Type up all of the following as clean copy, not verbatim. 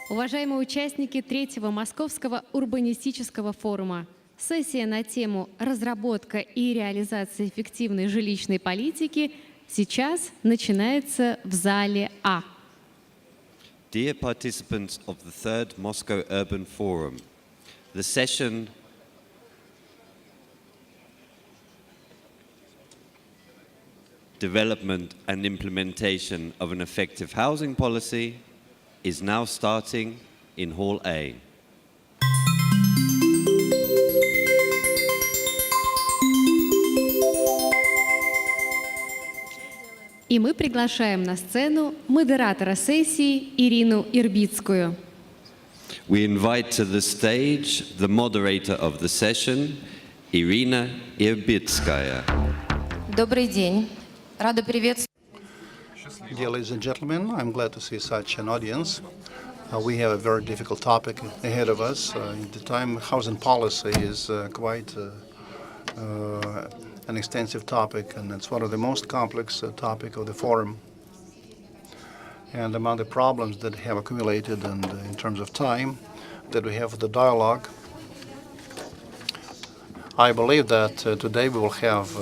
Уважаемые участники третьего Московского урбанистического форума, сессия на тему «Разработка и реализация эффективной жилищной политики» сейчас начинается в зале А. Dear participants of the third Moscow Urban Forum, the session Development and Implementation of an Effective Housing Policy is now starting in Hall A. И мы приглашаем на сцену модератора сессии Ирину Ирбицкую. We invite to the stage the moderator of the session, Irina Irbitskaya. Добрый день. Рада приветствовать. Dear ladies and gentlemen, I'm glad to see such an audience. We have a very difficult topic ahead of us. At the time, housing policy is quite an extensive topic, and it's one of the most complex topic of the forum. And among the problems that have accumulated and in terms of time that we have for the dialogue, I believe that today we will have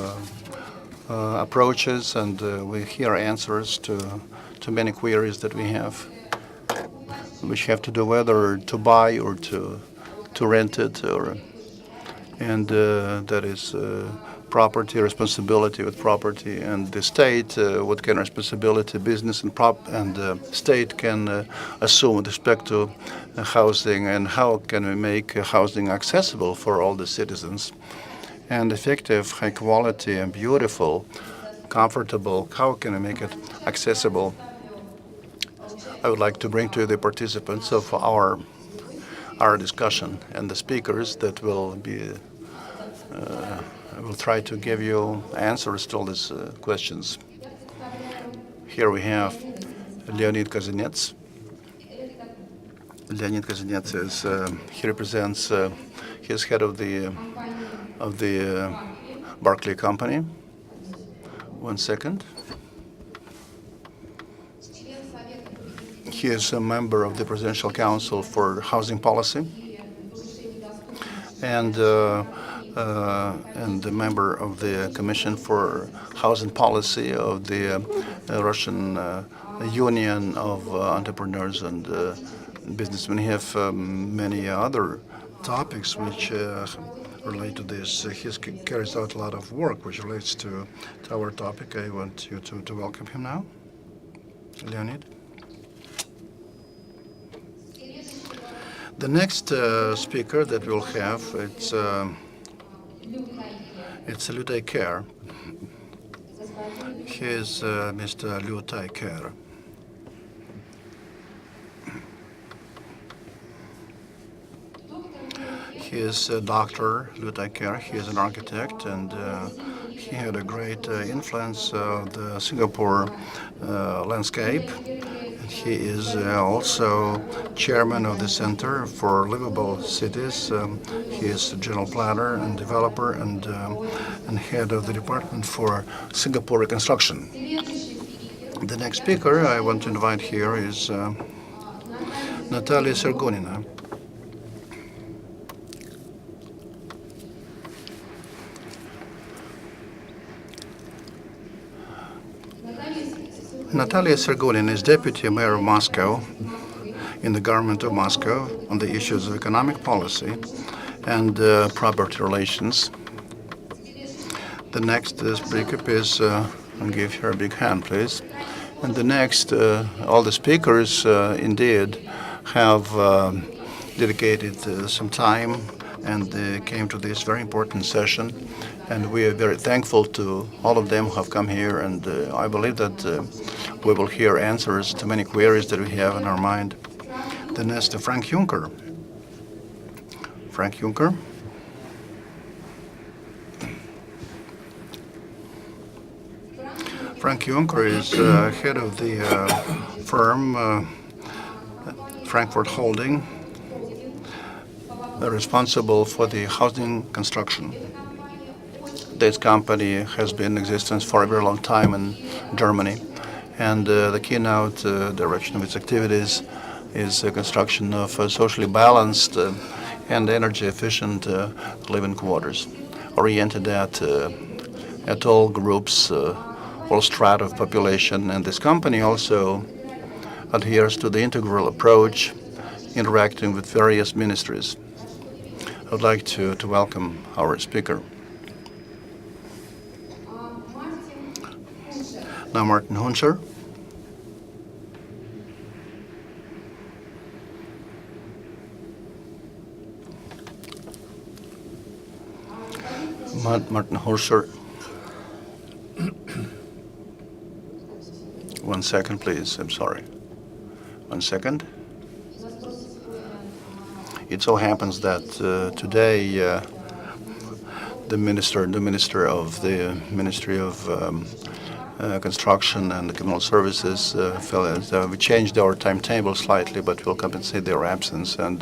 approaches and we hear answers to many queries that we have, which have to do whether to buy or to rent it, and that is property, responsibility with property, and the state, what kind of responsibility business and state can assume with respect to housing, and how can we make housing accessible for all the citizens, and effective, high quality, and beautiful, comfortable. How can we make it accessible? I would like to bring to you the participants of our discussion and the speakers that will be. I will try to give you answers to all these questions. Here we have Leonid Kazinets. Leonid Kazinets is he represents he's head of the Barclay company. 1 second. He is a member of the Presidential Council for Housing Policy, and a member of the Commission for Housing Policy of the Russian Union of Entrepreneurs and Businessmen. We have many other topics which relate to this. He carries out a lot of work which relates to our topic. I want you to welcome him now. Leonid. The next speaker that we'll have, it's Lutai Ker. He is Mr. Lutai Ker. He is Dr. Lutai Ker. He is an architect, and he had a great influence of the Singapore landscape. He is also chairman of the Center for Liveable Cities. He is a general planner and developer and head of the Department for Singapore Reconstruction. The next speaker I want to invite here is Natalya Sergunina. Natalya Sergunina is Deputy Mayor of Moscow in the government of Moscow on the issues of economic policy and property relations. The next speaker is, I'll give her a big hand, please. And the next, all the speakers indeed have dedicated some time and came to this very important session. And we are very thankful to all of them who have come here, and I believe that we will hear answers to many queries that we have in our mind. The next, Frank Juncker. Frank Juncker. Frank Juncker is head of the firm Frankfurt Holding, responsible for the housing construction. This company has been in existence for a very long time in Germany, and the keynote direction of its activities is the construction of socially balanced and energy-efficient living quarters, oriented at all groups, all strata of population. And this company also adheres to the integral approach, interacting with various ministries. I would like to welcome our speaker. Now Martin Hunscher. Martin Hunscher. 1 second, please. I'm sorry. 1 second. It so happens that today the minister of the Ministry of Construction and Communal Services we changed our timetable slightly, but we'll compensate their absence. And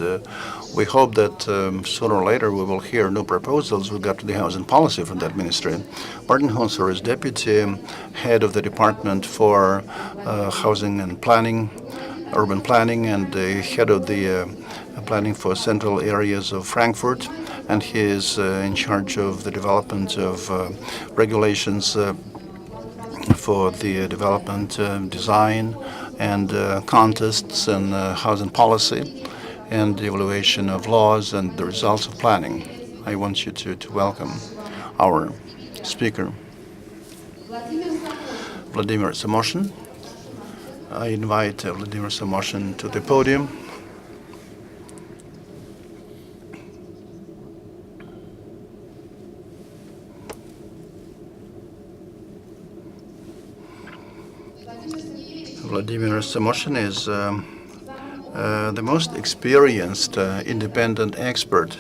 we hope that sooner or later we will hear new proposals with regard to the housing policy from that ministry. Martin Hunscher is deputy head of the Department for Housing and Planning, Urban Planning, and the head of the planning for central areas of Frankfurt, and he is in charge of the development of regulations for the development, design, and contests and housing policy, and the evaluation of laws and the results of planning. I want you to welcome our speaker, Vladimir Samoshin. I invite Vladimir Samoshin to the podium. Vladimir Samoshin is the most experienced independent expert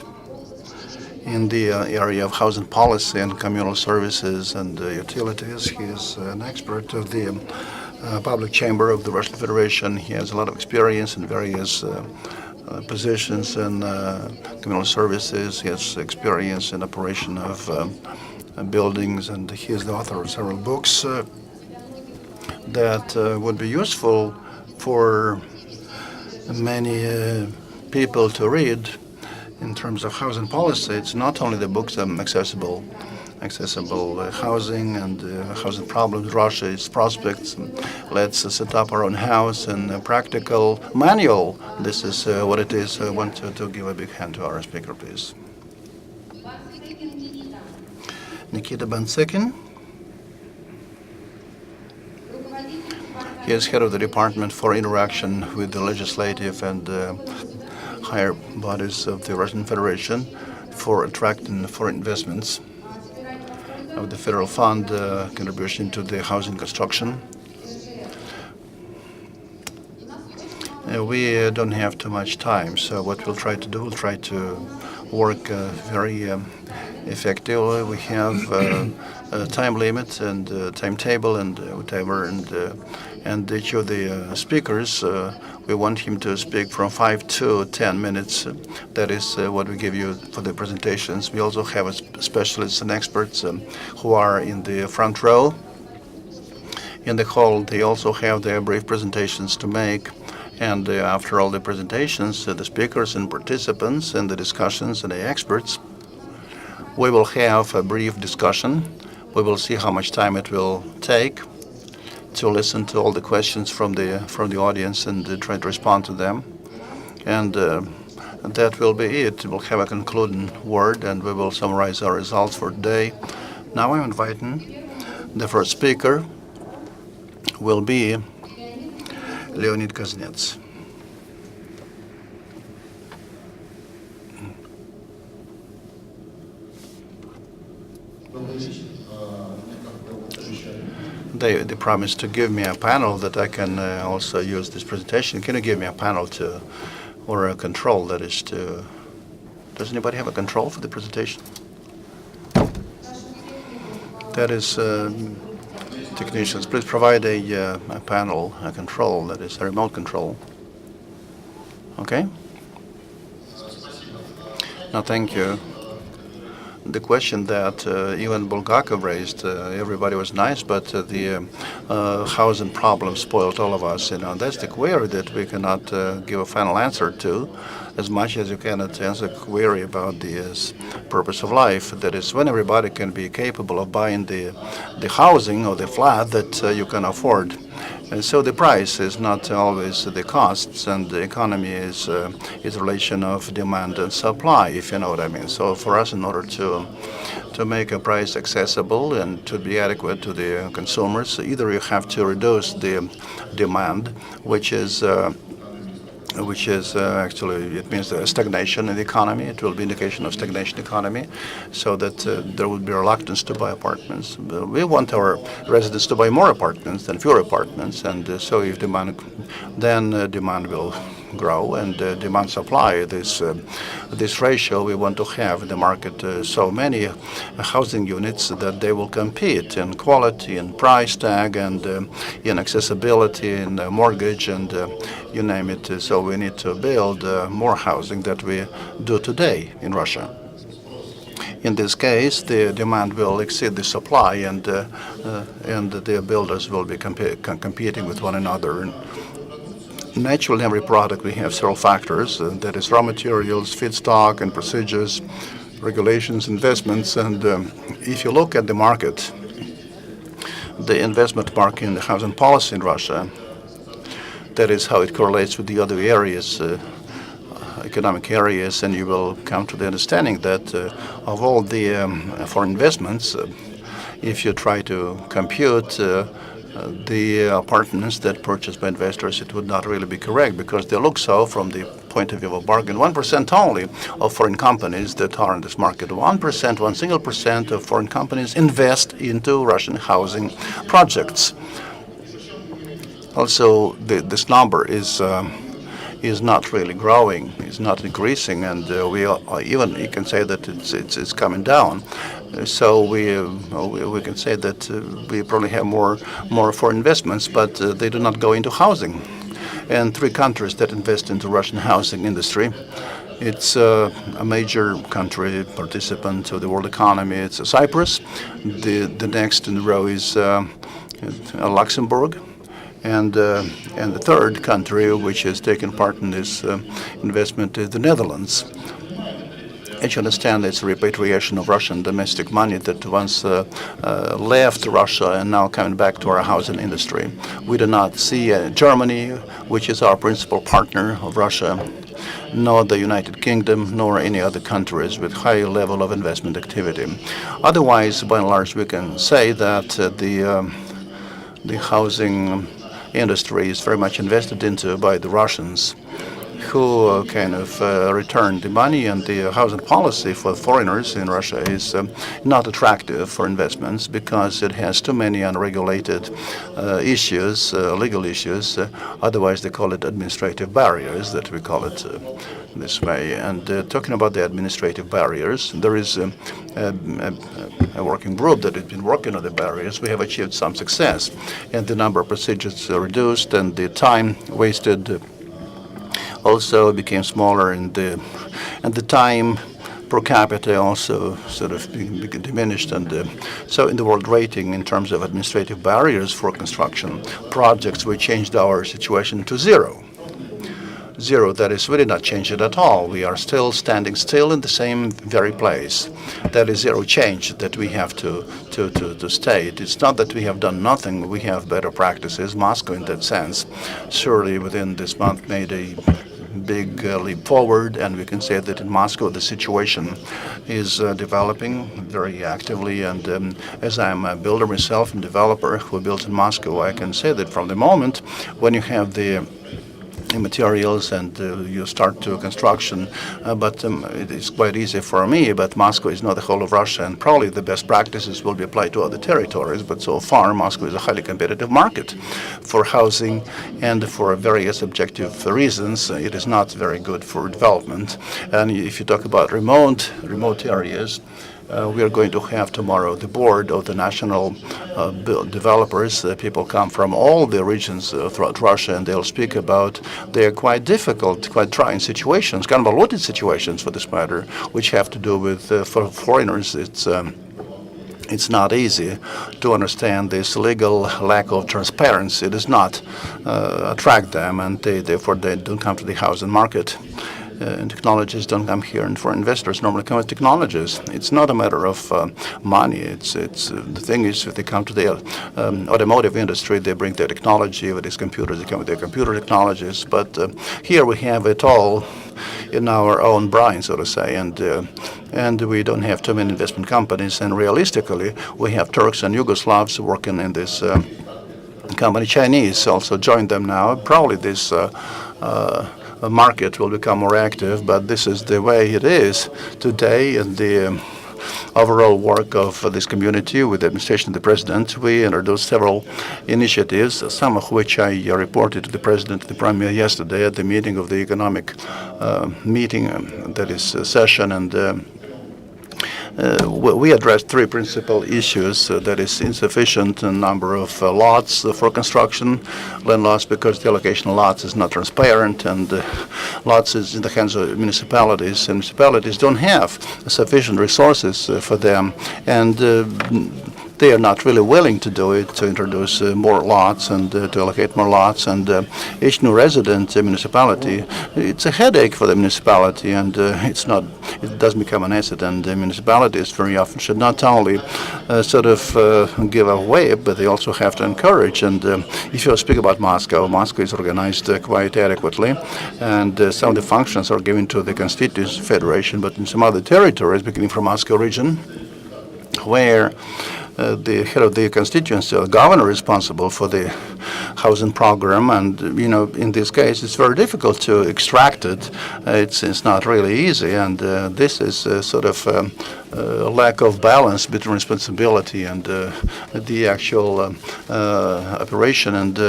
in the area of housing policy and communal services and utilities. He is an expert of the Public Chamber of the Russian Federation. He has a lot of experience in various positions in communal services. He has experience in operation of buildings, and he is the author of several books that would be useful for many people to read in terms of housing policy. It's not only the books that are accessible housing and housing problems, Russia, its prospects. Let's set up our own house and a practical manual. This is what it is. I want to give a big hand to our speaker, please. Nikita Bansekin. He is head of the Department for Interaction with the Legislative and higher bodies of the Russian Federation for attracting foreign investments of the federal fund contribution to the housing construction. We don't have too much time, so what we'll try to do, we'll try to work very effectively. We have a time limit and timetable and whatever, and each of the speakers, we want him to speak from 5 to 10 minutes. That is what we give you for the presentations. We also have specialists and experts who are in the front row in the hall. They also have their brief presentations to make. And after all the presentations, the speakers and participants and the discussions and the experts, we will have a brief discussion. We will see how much time it will take to listen to all the questions from the audience and try to respond to them. And that will be it. We'll have a concluding word and we will summarize our results for today. Now I'm inviting the first speaker will be Leonid Kazinets. They promised to give me a panel that I can also use this presentation. Can you give me a panel or a control that is to... Does anybody have a control for the presentation? That is, technicians, please provide a panel, a control that is a remote control. Okay? No, thank you. the question that even Bulgakov raised. Everybody was nice, but the housing problem spoiled all of us. That's the query that we cannot give a final answer to, as much as you cannot answer a query about the purpose of life. That is, when everybody can be capable of buying the housing or the flat that you can afford. And so the price is not always the costs, and the economy is a relation of demand and supply, if you know what I mean. So for us, in order to make a price accessible and to be adequate to the consumers, either you have to reduce the demand, which is actually, it means a stagnation in the economy. It will be indication of stagnation economy, so that there will be reluctance to buy apartments. We want our residents to buy more apartments than fewer apartments, and so if demand, then demand will grow, and demand supply, this ratio we want to have in the market, so many housing units that they will compete in quality and price tag and in accessibility and mortgage and you name it. So we need to build more housing than we do today in Russia. In this case, the demand will exceed the supply, and the builders will be competing with one another. Naturally, in every product we have several factors, that is raw materials, feedstock, and procedures, regulations, investments. And if you look at the market, the investment market in the housing policy in Russia, that is how it correlates with the other areas, economic areas, and you will come to the understanding that of all the foreign investments, if you try to compute the apartments that purchased by investors, it would not really be correct, because they look so from the point of view of a bargain. 1% only of foreign companies that are in this market, 1%, 1 single percent of foreign companies invest into Russian housing projects. Also, this number is not really growing, is not increasing, and even you can say that it's coming down. So we can say that we probably have more foreign investments, but they do not go into housing. And 3 countries that invest into Russian housing industry. It's a major country participant of the world economy. It's Cyprus. The next in the row is Luxembourg. And the third country which has taken part in this investment is the Netherlands. As you understand, it's a repatriation of Russian domestic money that once left Russia and now coming back to our housing industry. We do not see Germany, which is our principal partner of Russia, nor the United Kingdom, nor any other countries with high level of investment activity. Otherwise, by and large, we can say that the housing industry is very much invested into by the Russians, who kind of return the money, and the housing policy for foreigners in Russia is not attractive for investments because it has too many unregulated issues, legal issues. Otherwise, they call it administrative barriers, that we call it this way. And talking about the administrative barriers, there is a working group that has been working on the barriers. We have achieved some success, and the number of procedures reduced, and the time wasted also became smaller, and the time per capita also sort of diminished. And so in the world rating, in terms of administrative barriers for construction projects, we changed our situation to zero. Zero, that is, we did not change it at all. We are still standing still in the same very place. That is zero change that we have to state. It's not that we have done nothing. We have better practices. Moscow, in that sense, surely within this month made a big leap forward, and we can say that in Moscow the situation is developing very actively. And as I'm a builder myself and developer who built in Moscow, I can say that from the moment when you have the materials and you start to construction, but it is quite easy for me, but Moscow is not the whole of Russia, and probably the best practices will be applied to other territories, but so far Moscow is a highly competitive market for housing, and for various objective reasons it is not very good for development. And if you talk about remote areas, we are going to have tomorrow the board of the national developers. People come from all the regions throughout Russia, and they'll speak about their quite difficult, quite trying situations, convoluted situations for this matter, which have to do with, for foreigners, it's not easy to understand this legal lack of transparency. It does not attract them, and therefore they don't come to the housing market. And technologies don't come here, and foreign investors normally come with technologies. It's not a matter of money. It's the thing is, if they come to the automotive industry, they bring their technology. With these computers, they come with their computer technologies. But here we have it all in our own brine, so to say, and we don't have too many investment companies. And realistically, we have Turks and Yugoslavs working in this company. Chinese also joined them now. Probably this market will become more active, but this is the way it is today. And the overall work of this community with the administration of the president, we introduced several initiatives, some of which I reported to the president and the prime minister yesterday at the meeting of the economic meeting, that is session, and we addressed three principal issues. That is insufficient number of lots for construction, land lots because the allocation of lots is not transparent, and lots is in the hands of municipalities, and municipalities don't have sufficient resources for them, and they are not really willing to do it, to introduce more lots and to allocate more lots. And each new resident municipality, it's a headache for the municipality, and it doesn't become an asset. And the municipalities very often should not only sort of give away, but they also have to encourage. And if you speak about Moscow, Moscow is organized quite adequately, and some of the functions are given to the Constituent Federation, but in some other territories, beginning from Moscow region, where the head of the constituency, the governor, is responsible for the housing program, and in this case, it's very difficult to extract it. It's not really easy, and this is sort of a lack of balance between responsibility and the actual operation, and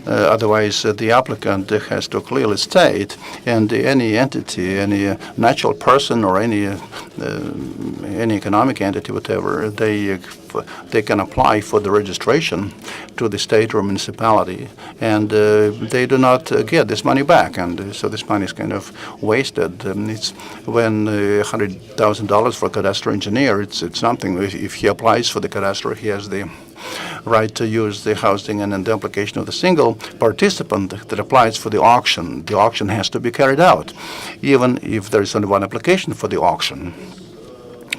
otherwise the applicant has to clearly state, and any entity, any natural person or any economic entity, whatever, they can apply for the registration to the state or municipality, and they do not get this money back, and so this money is kind of wasted. It's when $100,000 for a cadastral engineer, it's something. If he applies for the cadastral, he has the right to use the housing, and then the application of the single participant that applies for the auction has to be carried out, even if there is only one application for the auction.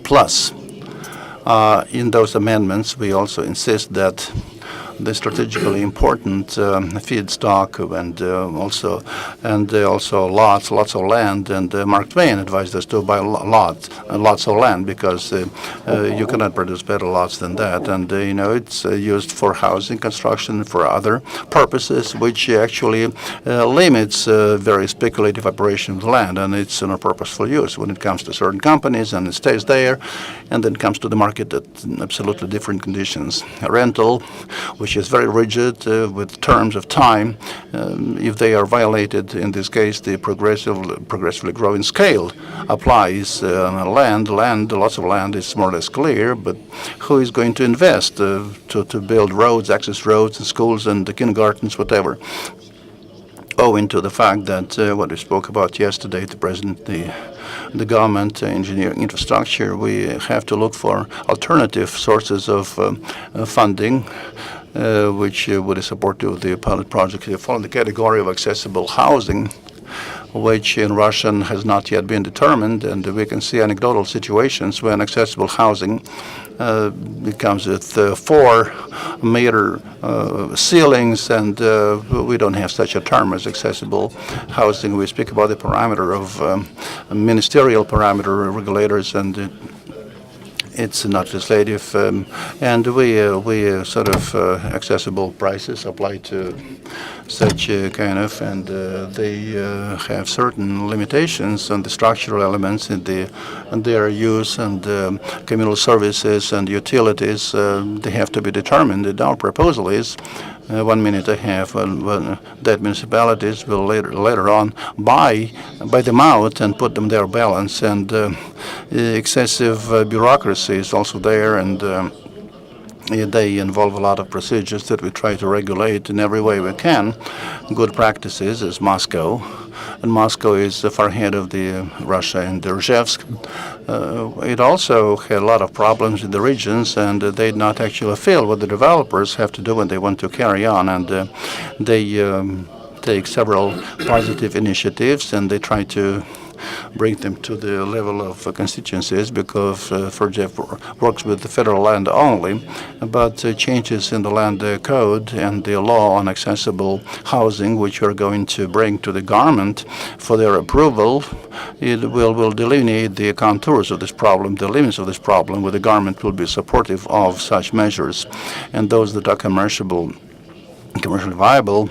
Plus, in those amendments, we also insist that the strategically important feedstock and also lots of land, and Mark Twain advised us to buy lots of land, because you cannot produce better lots than that, and it's used for housing construction, for other purposes, which actually limits very speculative operation of the land, and it's in a purposeful use when it comes to certain companies, and it stays there, and then comes to the market at absolutely different conditions. Rental, which is very rigid with terms of time. If they are violated, in this case, the progressively growing scale applies. Land, lots of land is more or less clear, but who is going to invest to build roads, access roads, and schools, and the kindergartens, whatever? Owing to the fact that what we spoke about yesterday, the president, the government, engineering infrastructure, we have to look for alternative sources of funding, which would support the pilot project. They fall in the category of accessible housing, which in Russian has not yet been determined, and we can see anecdotal situations when accessible housing becomes with 4-meter ceilings, and we don't have such a term as accessible housing. We speak about the parameter of ministerial parameter regulators, and it's not legislative, and we sort of accessible prices apply to such kind of, and they have certain limitations on the structural elements in their use, and communal services and utilities. They have to be determined. And our proposal is 1 minute I have, that municipalities will later on buy them out and put them their balance, and excessive bureaucracy is also there, and they involve a lot of procedures that we try to regulate in every way we can. Good practices is Moscow, and Moscow is far ahead of the Russia and Rzhevsk. It also had a lot of problems in the regions, and they did not actually feel what the developers have to do when they want to carry on, and they take several positive initiatives, and they try to bring them to the level of constituencies, because FERJEF works with the federal land only, but changes in the land code and the law on accessible housing, which we're going to bring to the government for their approval, it will delineate the contours of this problem, the limits of this problem, where the government will be supportive of such measures, and those that are commercially viable,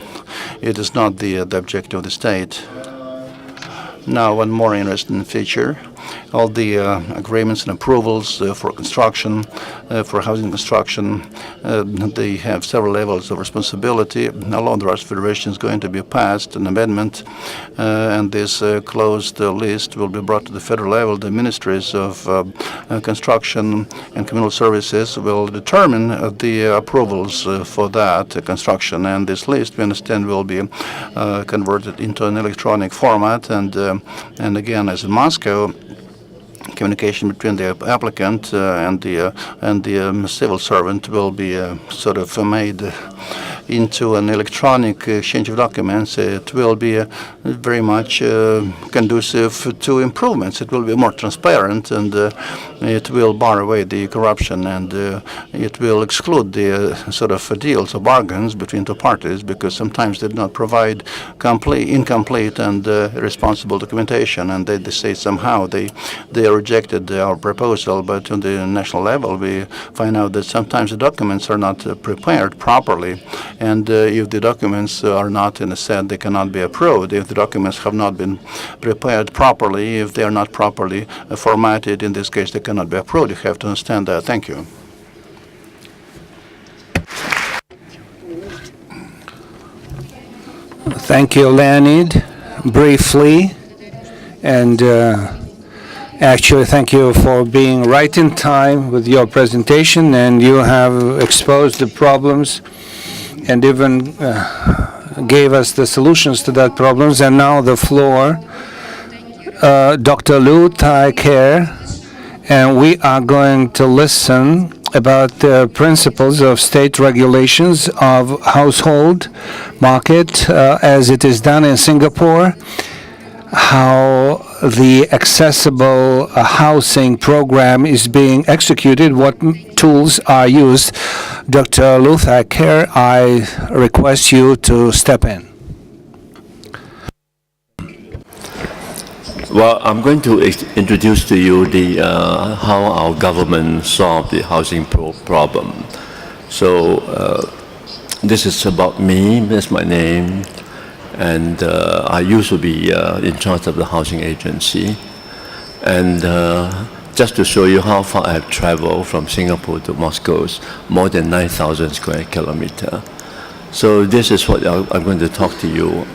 it is not the objective of the state. Now, one more interesting feature, all the agreements and approvals for construction, for housing construction, they have several levels of responsibility. Along the Russian Federation is going to be passed an amendment, and this closed list will be brought to the federal level. The ministries of construction and communal services will determine the approvals for that construction, and this list, we understand, will be converted into an electronic format, and again, as in Moscow, communication between the applicant and the civil servant will be sort of made into an electronic exchange of documents. It will be very much conducive to improvements. It will be more transparent, and it will bar away the corruption, and it will exclude the sort of deals or bargains between two parties, because sometimes they do not provide incomplete and irresponsible documentation, and they say somehow they rejected our proposal. But on the national level, we find out that sometimes the documents are not prepared properly, and if the documents are not in a set, they cannot be approved. If the documents have not been prepared properly, if they are not properly formatted, in this case, they cannot be approved. You have to understand that. Thank you. Thank you, Leonid. Briefly, and actually, thank you for being right in time with your presentation, and you have exposed the problems and even gave us the solutions to that problems. And now the floor, Dr. Lu Tai-Care, and we are going to listen about the principles of state regulations of household market as it is done in Singapore, how the accessible housing program is being executed, what tools are used. Dr. Lu Tai-Care, I request you to step in. Well, I'm going to introduce to you the how our government solved the housing problem. So this is about me. That's my name. And I used to be in charge of the housing agency. And just to show you how far I have traveled from Singapore to Moscow, more than 9,000 square kilometers. So this is what I'm going to talk to you.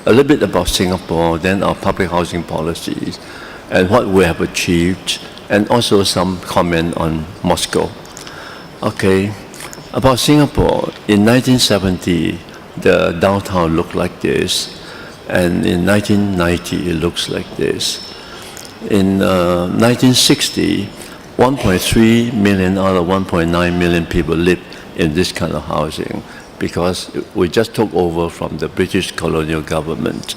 A little bit about Singapore, then our public housing policies, and what we have achieved, and also some comment on Moscow. Okay, about Singapore, in 1970, the downtown looked like this, and in 1990 it looks like this. In 1960, 1.3 million out of 1.9 million people lived in this kind of housing, because we just took over from the British colonial government.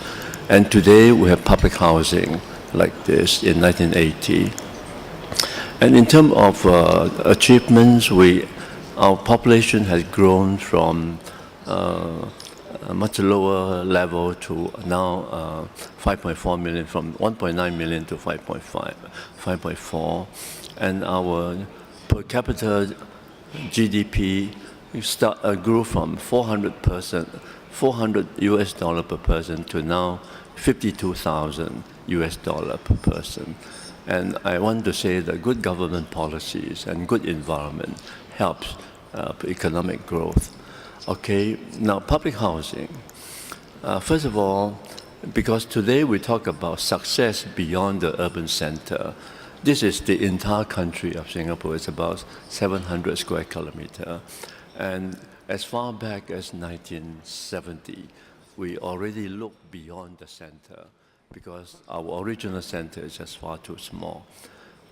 And today we have public housing like this in 1980. And in terms of achievements, our population has grown from a much lower level to now 5.4 million, from 1.9 million to 5.4. And our per capita GDP grew from 400 US dollar per person to now 52,000 US dollar per person. And I want to say that good government policies and good environment helps economic growth. Okay, now public housing. First of all, because today we talk about success beyond the urban center. This is the entire country of Singapore. It's about 700 square kilometers. And as far back as 1970, we already looked beyond the center because our original center is just far too small.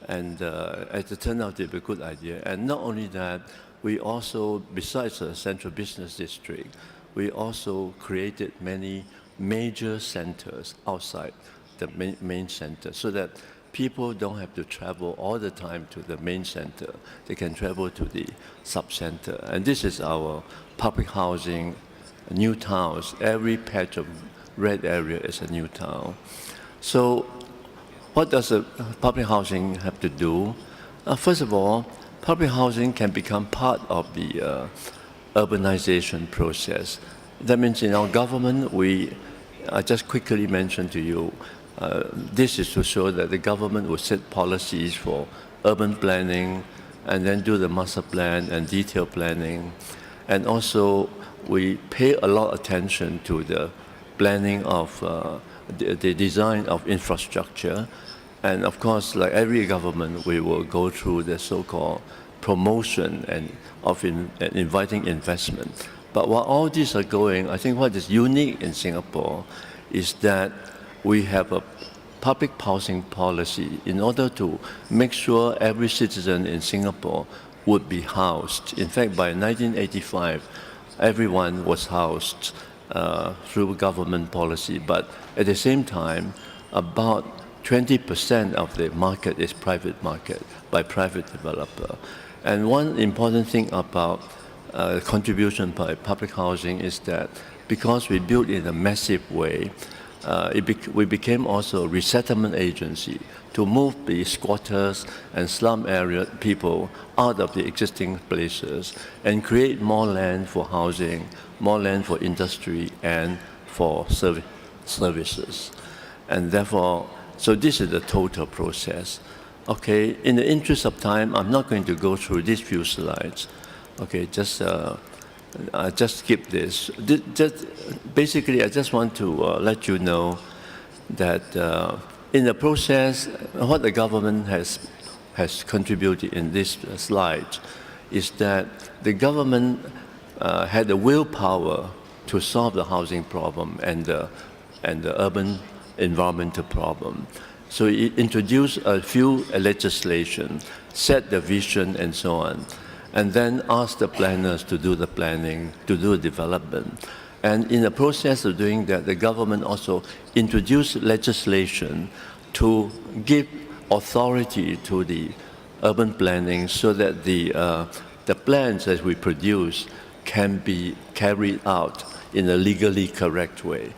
And as it turned out to be a good idea. And not only that, we also, besides the central business district, we also created many major centers outside the main center so that people don't have to travel all the time to the main center. They can travel to the sub-center. And this is our public housing, new towns. Every patch of red area is a new town. So what does public housing have to do? First of all, public housing can become part of the urbanization process. That means in our government, I just quickly mentioned to you, this is to show that the government will set policies for urban planning and then do the master plan and detailed planning. And also, we pay a lot of attention to the planning of the design of infrastructure. And of course, like every government, we will go through the so-called promotion and of inviting investment. But while all these are going, I think what is unique in Singapore is that we have a public housing policy in order to make sure every citizen in Singapore would be housed. In fact, by 1985, everyone was housed through government policy. But at the same time, about 20% of the market is private market by private developer. And one important thing about contribution by public housing is that because we built in a massive way, we became also a resettlement agency to move the squatters and slum area people out of the existing places and create more land for housing, more land for industry and for services. And therefore, so this is the total process. Okay, in the interest of time, I'm not going to go through these few slides. Okay, just skip this. Basically, I just want to let you know that in the process, what the government has contributed in this slide is that the government had the willpower to solve the housing problem and the urban environmental problem. So it introduced a few legislation, set the vision and so on, and then asked the planners to do the planning, to do development. And in the process of doing that, the government also introduced legislation to give authority to the urban planning so that the plans that we produce can be carried out in a legally correct way.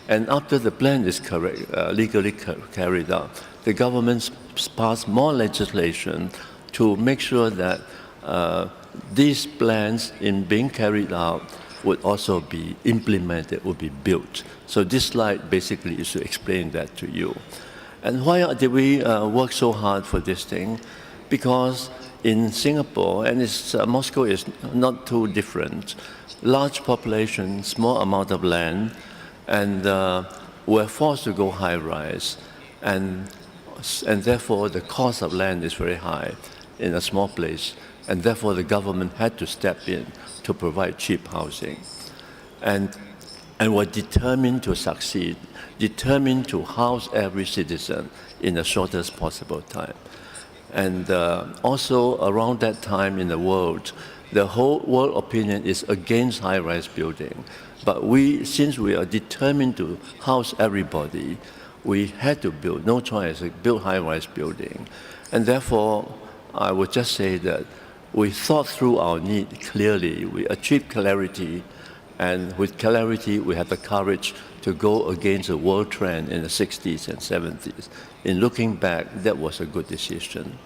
And after the plan is legally carried out, the government passed more legislation to make sure that these plans in being carried out would also be implemented, would be built. So this slide basically is to explain that to you. And why did we work so hard for this thing? Because in Singapore, and Moscow is not too different, large population, small amount of land, and we're forced to go high-rise, and therefore the cost of land is very high in a small place, and therefore the government had to step in to provide cheap housing. And we're determined to succeed, determined to house every citizen in the shortest possible time. And also around that time in the world, the whole world opinion is against high-rise building. But since we are determined to house everybody, we had to build, no choice, build high-rise building. And therefore, I would just say that we thought through our need clearly. We achieved clarity, and with clarity, we had the courage to go against the world trend in the 60s and 70s. In looking back, that was a good decision.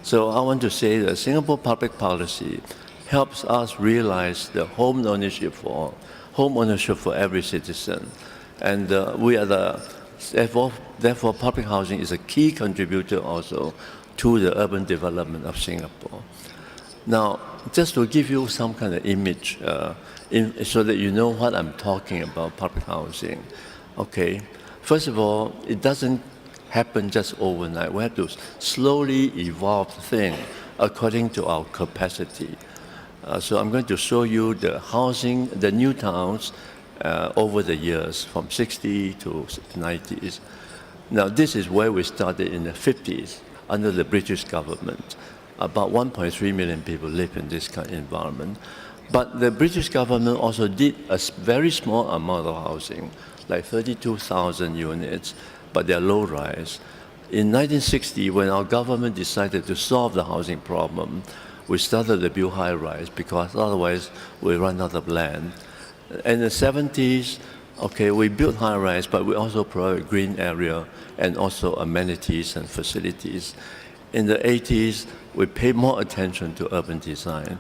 So I want to say that Singapore public policy helps us realize the home ownership for every citizen. And therefore, public housing is a key contributor also to the urban development of Singapore. Now, just to give you some kind of image, so that you know what I'm talking about, public housing. Okay, first of all, it doesn't happen just overnight. We have to slowly evolve things according to our capacity. So I'm going to show you the housing, the new towns over the years, from 60 to 90s. Now, this is where we started in the 50s under the British government. About 1.3 million people live in this kind of environment. But the British government also did a very small amount of housing, like 32,000 units, but they're low-rise. In 1960, when our government decided to solve the housing problem, we started to build high-rise because otherwise we run out of land. In the 70s, okay, we built high-rise, but we also provided green area and also amenities and facilities. In the 80s, we paid more attention to urban design.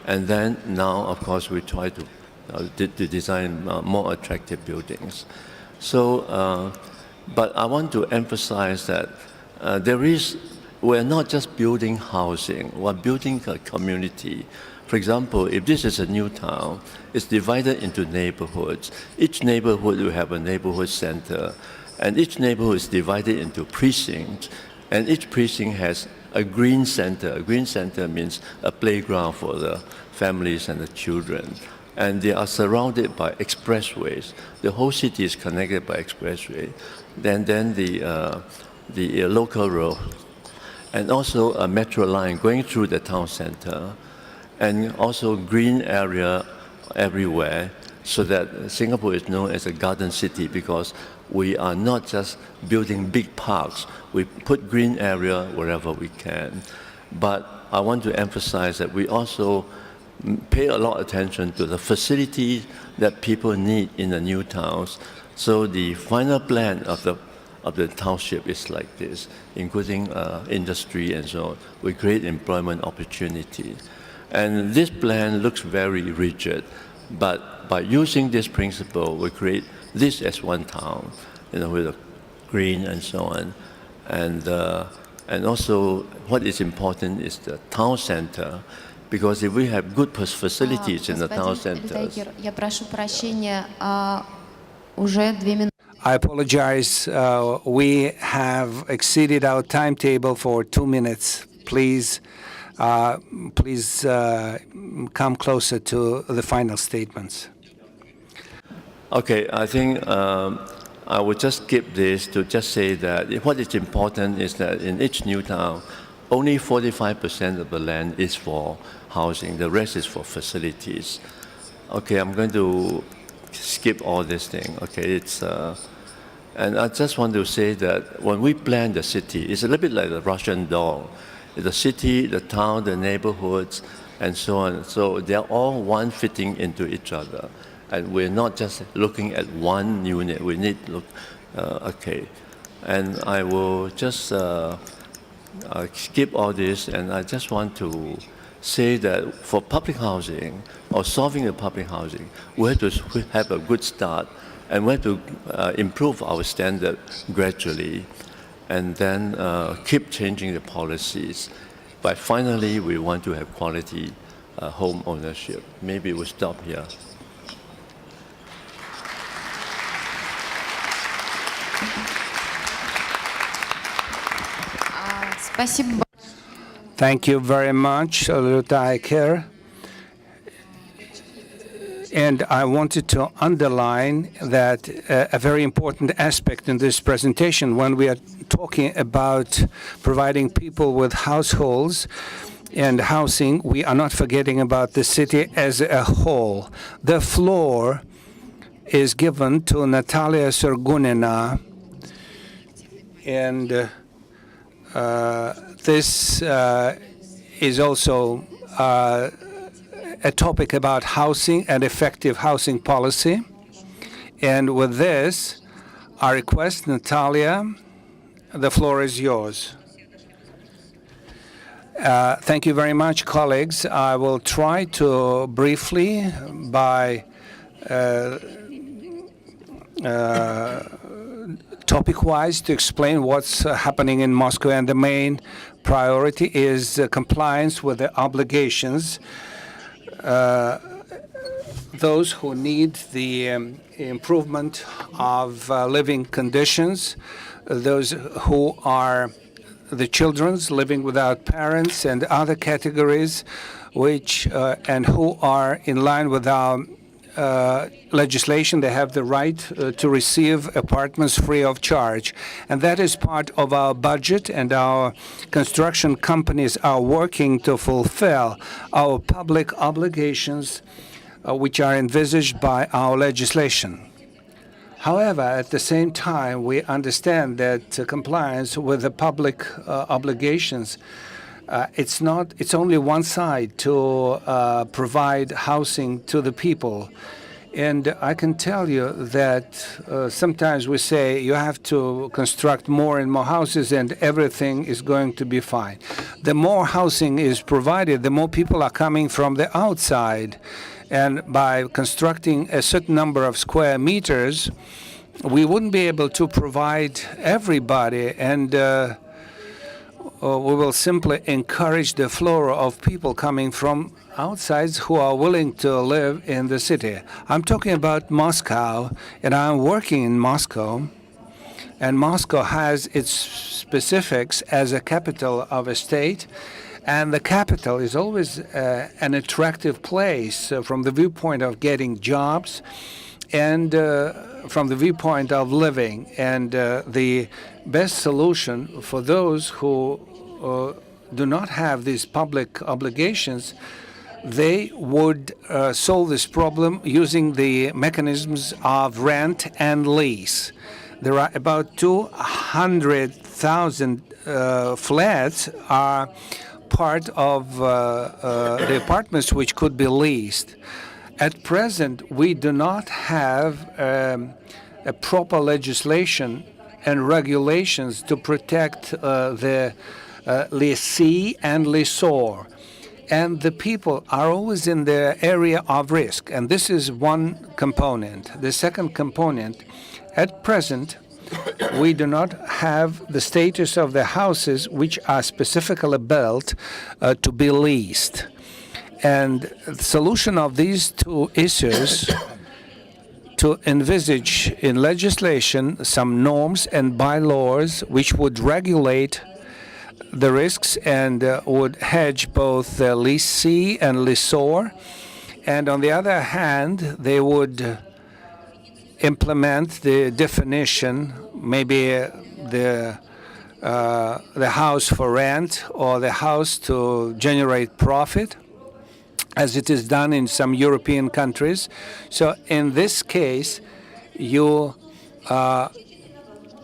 And then now, of course, we try to design more attractive buildings. So, but I want to emphasize that we're not just building housing, we're building a community. For example, if this is a new town, it's divided into neighborhoods. Each neighborhood will have a neighborhood center, and each neighborhood is divided into precincts, and each precinct has a green center. A green center means a playground for the families and the children. And they are surrounded by expressways. The whole city is connected by expressway. Then the local road, and also a metro line going through the town center, and also green area everywhere, so that Singapore is known as a garden city because we are not just building big parks. We put green area wherever we can. But I want to emphasize that we also pay a lot of attention to the facilities that people need in the new towns. So the final plan of the township is like this, including industry and so on. We create employment opportunity. And this plan looks very rigid, but by using this principle, we create this as one town, with a green and so on. And also, what is important is the town center, because if we have good facilities in the town centers. Я прошу прощения, уже 2 минуты. I apologize. We have exceeded our timetable for 2 minutes. Please come closer to the final statements. Okay, I think I would just skip this to just say that what is important is that in each new town, only 45% of the land is for housing. The rest is for facilities. Okay, I'm going to skip all this thing. Okay, and I just want to say that when we plan the city, it's a little bit like the Russian doll. The city, the town, the neighborhoods, and so on. So they're all one fitting into each other. And we're not just looking at one unit. We need to look, okay. And I will just skip all this, and I just want to say that for public housing, or solving the public housing, we have to have a good start, and we have to improve our standard gradually, and then keep changing the policies. But finally, we want to have quality home ownership. Maybe we'll stop here. Спасибо. Thank you very much, Lieutenant. And I wanted to underline that a very important aspect in this presentation, when we are talking about providing people with households and housing, we are not forgetting about the city as a whole. The floor is given to Natalya Sergunina, and this is also a topic about housing and effective housing policy. And with this, I request Natalya, the floor is yours. Thank you very much, colleagues. I will try to briefly, by topic-wise, to explain what's happening in Moscow. And the main priority is compliance with the obligations those who need the improvement of living conditions, those who are the children's living without parents, and other categories which and who are in line with our legislation. They have the right to receive apartments free of charge. And that is part of our budget, and our construction companies are working to fulfill our public obligations which are envisaged by our legislation. However, at the same time, we understand that compliance with the public obligations, it's only one side to provide housing to the people. And I can tell you that sometimes we say you have to construct more and more houses and everything is going to be fine. The more housing is provided, the more people are coming from the outside. And by constructing a certain number of square meters, we wouldn't be able to provide everybody, and we will simply encourage the flow of people coming from outside who are willing to live in the city. I'm talking about Moscow, and I'm working in Moscow. And Moscow has its specifics as a capital of a state. And the capital is always an attractive place from the viewpoint of getting jobs and from the viewpoint of living. And the best solution for those who do not have these public obligations, they would solve this problem using the mechanisms of rent and lease. There are about 200,000 flats are part of the apartments which could be leased. At present, we do not have a proper legislation and regulations to protect the lessee and lessor. And the people are always in the area of risk. And this is one component. The second component, at present, we do not have the status of the houses which are specifically built to be leased. And the solution of these two issues to envisage in legislation some norms and bylaws which would regulate the risks and would hedge both the lessee and lessor. And on the other hand, they would implement the definition, maybe the house for rent or the house to generate profit, as it is done in some European countries. So in this case, you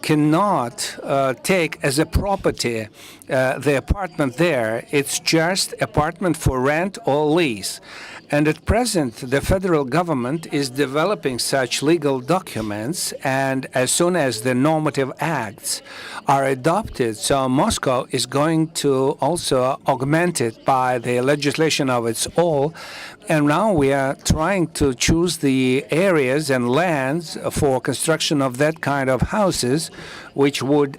cannot take as a property the apartment there. It's just apartment for rent or lease. And at present, the federal government is developing such legal documents, and as soon as the normative acts are adopted, so Moscow is going to also augment it by the legislation of its own. And now we are trying to choose the areas and lands for construction of that kind of houses, which would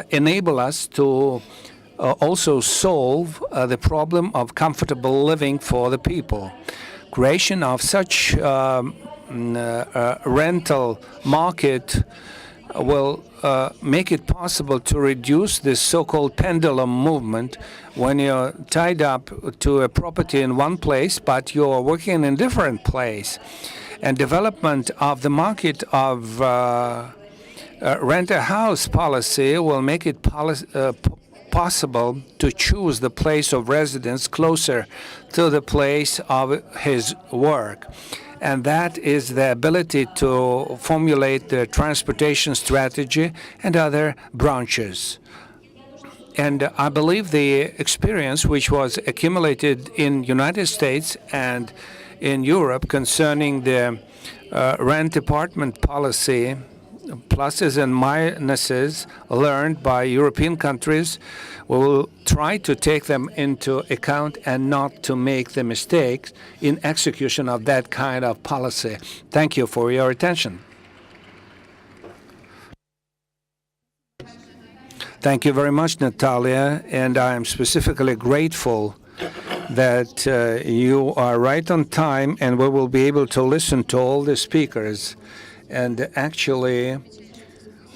enable us to also solve the problem of comfortable living for the people. Creation of such rental market will make it possible to reduce this so-called pendulum movement when you're tied up to a property in one place, but you're working in a different place. And development of the market of rent-a-house policy will make it possible to choose the place of residence closer to the place of his work. And that is the ability to formulate the transportation strategy and other branches. And I believe the experience which was accumulated in United States and in Europe concerning the rent apartment policy, pluses and minuses learned by European countries, we will try to take them into account and not to make the mistakes in execution of that kind of policy. Thank you for your attention. Thank you very much, Natalya, and I am specifically grateful that you are right on time and we will be able to listen to all the speakers. And actually,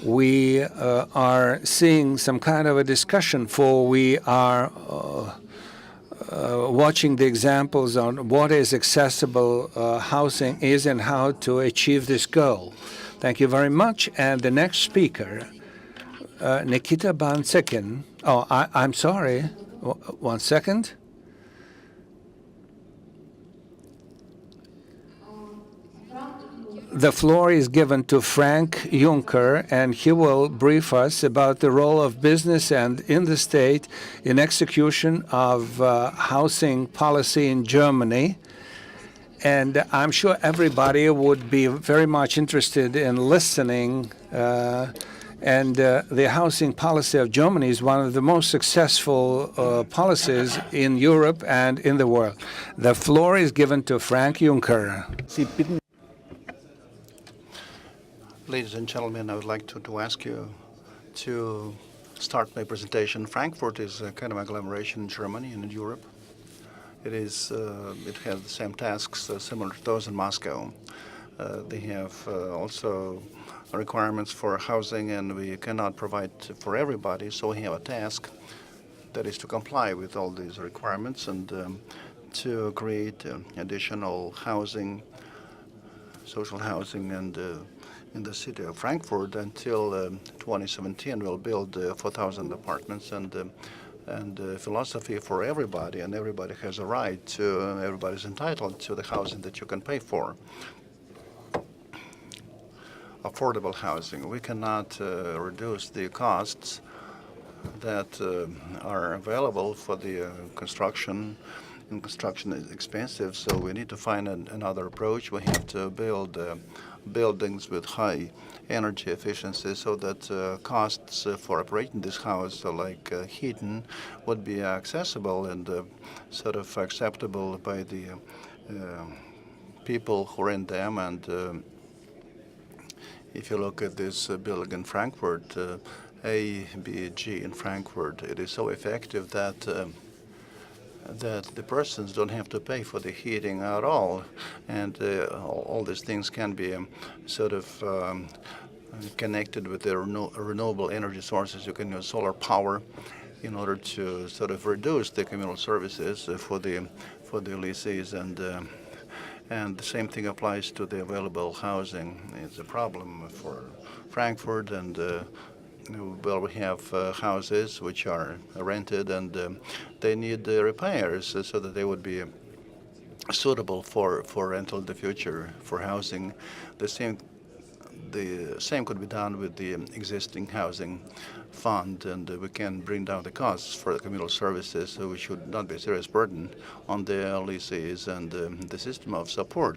we are seeing some kind of a discussion, for we are watching the examples on what is accessible housing is and how to achieve this goal. Thank you very much. And the next speaker, Nikita Bansekin. Oh, I'm sorry. 1 second. The floor is given to Frank Juncker, and he will brief us about the role of business and in the state in execution of housing policy in Germany. And I'm sure everybody would be very much interested in listening. The housing policy of Germany is one of the most successful policies in Europe and in the world. The floor is given to Frank Juncker. Ladies and gentlemen, I would like to ask you to start my presentation. Frankfurt is a kind of agglomeration in Germany and in Europe. It has the same tasks similar to those in Moscow. They have also requirements for housing, and we cannot provide for everybody, so we have a task that is to comply with all these requirements and to create additional housing, social housing, and in the city of Frankfurt until 2017 we'll build 4,000 apartments and philosophy for everybody, and everybody has a right to, everybody's entitled to the housing that you can pay for. Affordable housing. We cannot reduce the costs that are available for the construction. And construction is expensive, so we need to find another approach. We have to build buildings with high energy efficiency so that costs for operating this house, like heating, would be accessible and sort of acceptable by the people who rent them. And if you look at this building in Frankfurt, ABG in Frankfurt, it is so effective that the persons don't have to pay for the heating at all, and all these things can be sort of connected with the renewable energy sources. You can use solar power in order to sort of reduce the communal services for the lessees, and the same thing applies to the available housing. It's a problem for Frankfurt, and well, we have houses which are rented, and they need repairs so that they would be suitable for rental in the future, for housing. The same could be done with the existing housing fund, and we can bring down the costs for the communal services, so we should not be a serious burden on the lessees and the system of support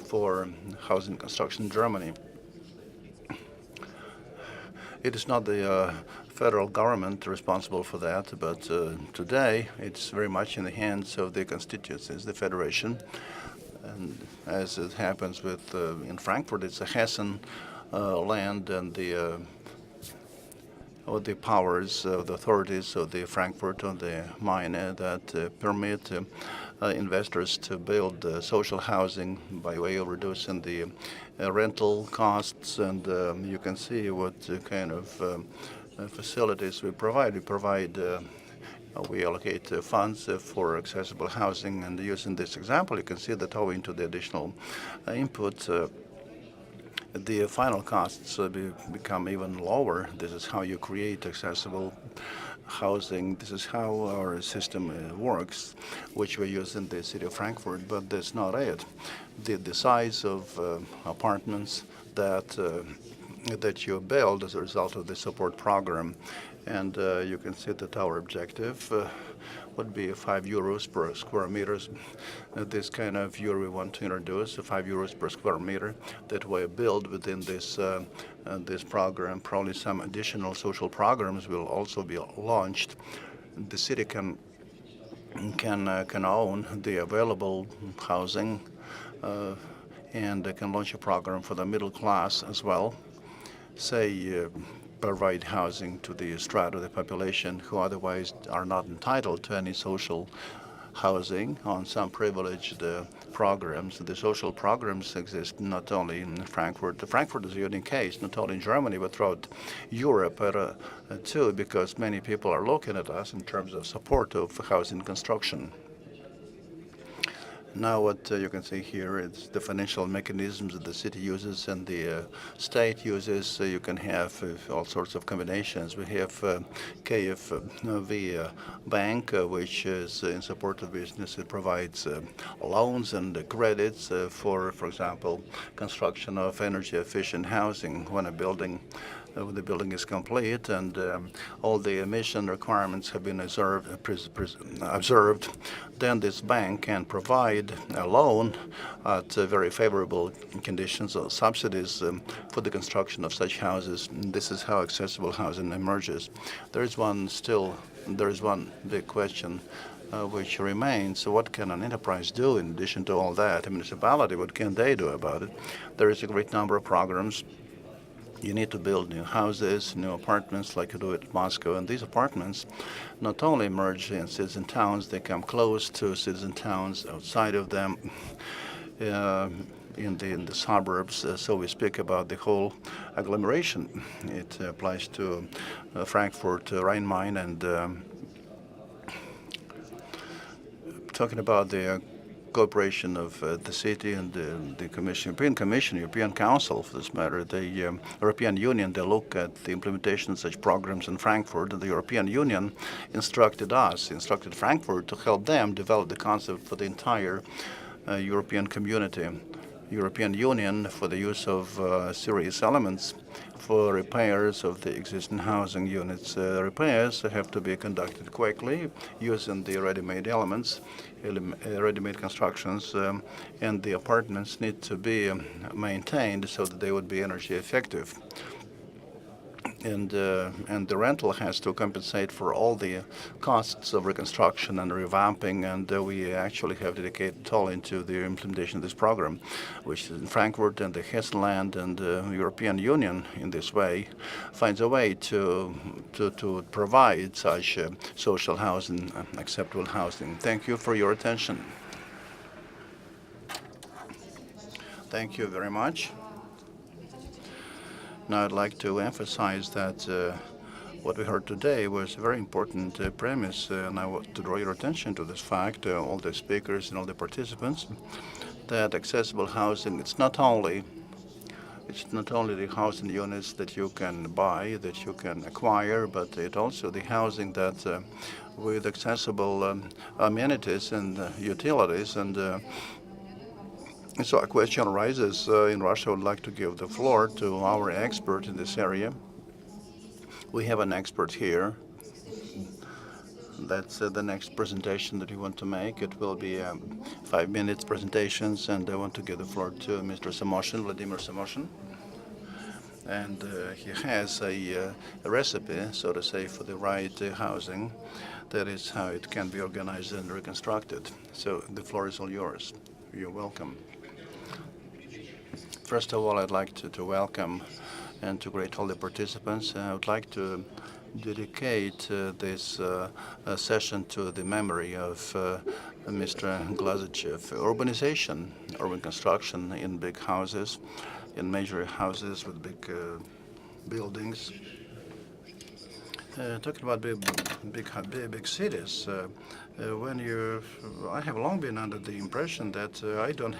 for housing construction in Germany. It is not the federal government responsible for that, but today it's very much in the hands of the constituencies, the federation. And as it happens with in Frankfurt, it's a Hessen land, and the powers of the authorities of the Frankfurt on the Main that permit investors to build social housing by way of reducing the rental costs. And you can see what kind of facilities we provide. We allocate funds for accessible housing, and using this example, you can see that owing to the additional input, the final costs become even lower. This is how you create accessible housing. This is how our system works, which we use in the city of Frankfurt, but that's not it. The size of apartments that you build as a result of the support program. And you can see that our objective would be 5 euros per square meters. This kind of euro we want to introduce, 5 euros per square meter, that we build within this this program. Probably some additional social programs will also be launched. The city can own the available housing, and they can launch a program for the middle class as well. Say, provide housing to the strata of the population who otherwise are not entitled to any social housing on some privileged programs. The social programs exist not only in Frankfurt. Frankfurt is a unique case, not only in Germany, but throughout Europe too, because many people are looking at us in terms of support of housing construction. Now what you can see here is the financial mechanisms that the city uses and the state uses. You can have all sorts of combinations. We have KfW Bank, which is in support of business. It provides loans and credits for example, construction of energy-efficient housing when the building is complete and all the emission requirements have been observed, then this bank can provide a loan at very favorable conditions or subsidies for the construction of such houses. This is how accessible housing emerges. There is one big question which remains. So what can an enterprise do in addition to all that? A municipality, what can they do about it? There is a great number of programs. You need to build new houses, new apartments like you do at Moscow. And these apartments not only emerge in cities and towns, they come close to cities and towns, outside of them, in the suburbs. So we speak about the whole agglomeration. It applies to Frankfurt, Rhine-Main, and talking about the cooperation of the city and the Commission, European Commission, European Council, for this matter, the European Union. They look at the implementation of such programs in Frankfurt, and the European Union instructed Frankfurt to help them develop the concept for the entire European community. European Union for the use of serious elements for repairs of the existing housing units. Repairs have to be conducted quickly using the ready-made elements, ready-made constructions, and the apartments need to be maintained so that they would be energy effective. And the rental has to compensate for all the costs of reconstruction and revamping, and we actually have dedicated all into the implementation of this program, which is in Frankfurt and the Hessenland and the European Union in this way finds a way to provide such social housing, acceptable housing. Thank you for your attention. Thank you very much. Now I'd like to emphasize that what we heard today was a very important premise, and I want to draw your attention to this fact, all the speakers and all the participants, that accessible housing, it's not only the housing units that you can buy, that you can acquire, but it also the housing that with accessible amenities and utilities. And so a question arises in Russia. I would like to give the floor to our expert in this area. We have an expert here. That's the next presentation that we want to make. It will be 5 minutes presentations, and I want to give the floor to Mr. Samoshin, Vladimir Samoshin. And he has a recipe, so to say, for the right housing. That is how it can be organized and reconstructed. So the floor is all yours. You're welcome. First of all, I'd like to welcome and to greet all the participants. I would like to dedicate this session to the memory of Mr. Glazichev. Urbanization, urban construction in big houses, in major houses with big buildings. Talking about big cities, I have long been under the impression that I don't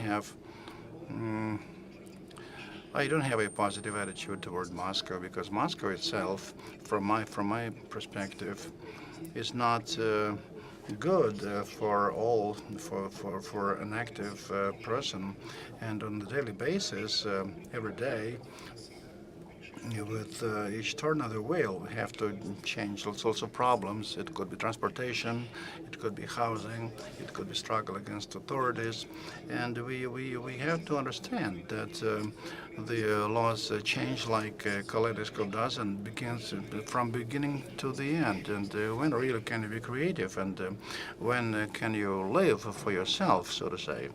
have a positive attitude toward Moscow, because Moscow itself, from my perspective, is not good for an active person, and on a daily basis, every day. With each turn of the wheel, we have to change all sorts of problems. It could be transportation, it could be housing, it could be struggle against authorities, and we have to understand that the laws change like a kaleidoscope does, and begins from beginning to the end. And when really can you be creative, and when can you live for yourself, so to say?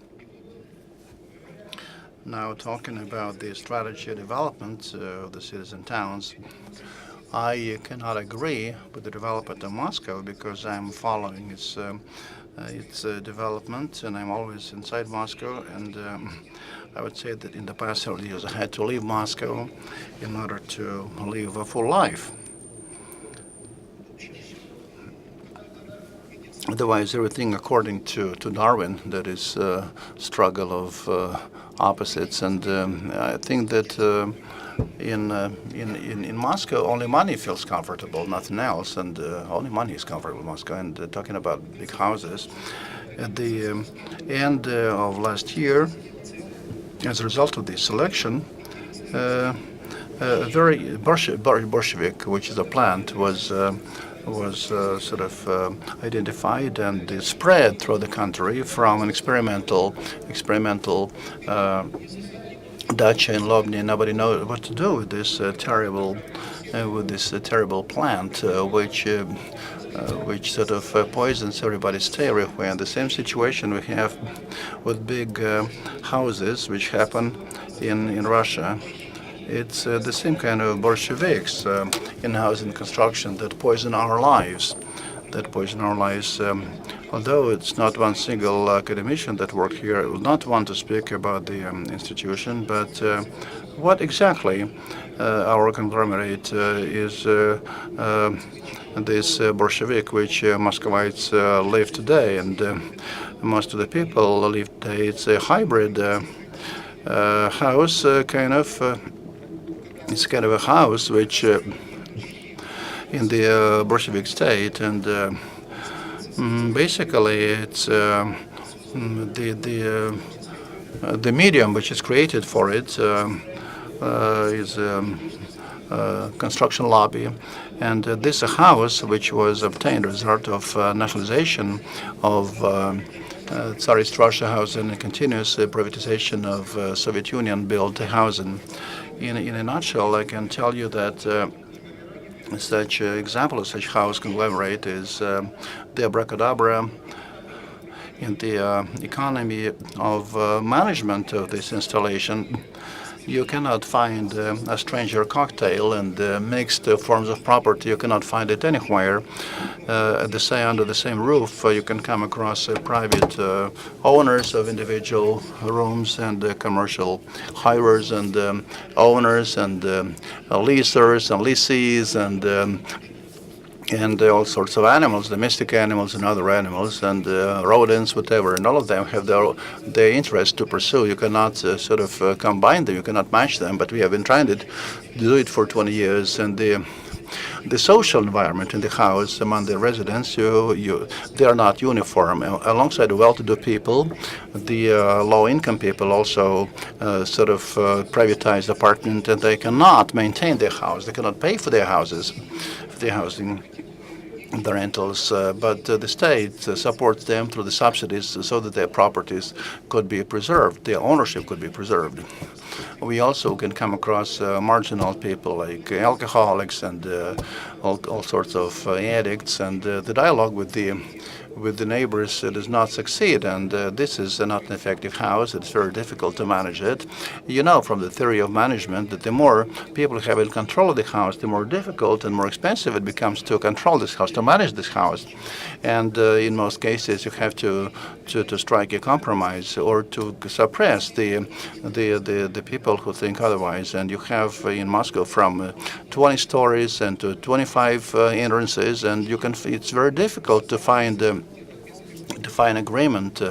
Now, talking about the strategy development of the cities and towns, I cannot agree with the development of Moscow, because I'm following its its development, and I'm always inside Moscow. And I would say that in the past several years I had to leave Moscow in order to live a full life. Otherwise, everything according to Darwin, that is struggle of opposites. And I think that in Moscow, only money feels comfortable, nothing else, and only money is comfortable in Moscow. And talking about big houses, at the end of last year, as a result of this election, a very Bolshevik, which is a plant, was sort of identified and spread through the country from an experimental dacha in Lobny. Nobody knows what to do with this terrible plant, which sort of poisons everybody's stay everywhere. And the same situation we have with big houses, which happen in Russia. It's the same kind of Bolsheviks in housing construction that poison our lives. Although it's not one single academician that worked here, I will not want to speak about the institution, but what exactly our conglomerate is this Bolshevik, which Muscovites live today, and most of the people live today. It's a hybrid house, it's kind of a house which in the Bolshevik state, and basically it's the medium which is created for it is construction lobby, and this house, which was obtained as a result of nationalization of Tsarist Russia housing and continuous privatization of Soviet Union built housing. In a nutshell, I can tell you that such example of such house conglomerate is the abracadabra in the economy of management of this installation. You cannot find a stranger cocktail and mixed forms of property. You cannot find it anywhere. Under the same roof, you can come across private owners of individual rooms and commercial hirers and owners and leasers and lessees and all sorts of animals, domestic animals and other animals, and rodents, whatever, and all of them have their interest to pursue. You cannot sort of combine them, you cannot match them, but we have been trying to do it for 20 years. And the social environment in the house among the residents, they are not uniform. Alongside the well-to-do people, the low-income people also sort of privatized apartment, and they cannot maintain their house. They cannot pay for their houses, for their housing, the rentals, but the state supports them through the subsidies so that their properties could be preserved, their ownership could be preserved. We also can come across marginal people like alcoholics and all sorts of addicts, and the dialogue with the neighbors does not succeed, and this is not an effective house. It's very difficult to manage it. You know from the theory of management that the more people have in control of the house, the more difficult and more expensive it becomes to control this house, to manage this house. And in most cases, you have to strike a compromise or to suppress the people who think otherwise. And you have in Moscow from 20 stories and to 25 entrances, and it's very difficult to find agreement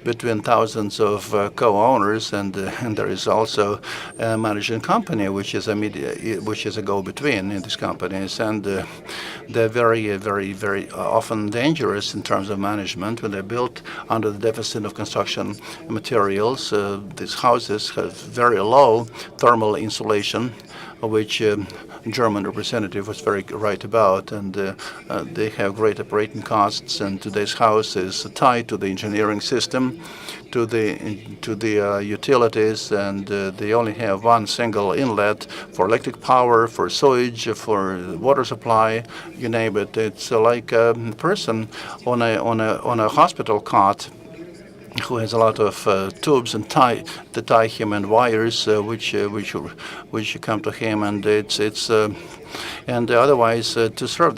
between thousands of co-owners, and there is also a managing company which is a go-between in these companies, and they're very, very, very often dangerous in terms of management when they're built under the deficit of construction materials. These houses have very low thermal insulation, which German representative was very right about, and they have great operating costs, and today's house is tied to the engineering system, to the utilities, and they only have one single inlet for electric power, for sewage, for water supply, you name it. It's like a person on a hospital cot who has a lot of tubes and to tie him and wires which come to him, and it's and otherwise to service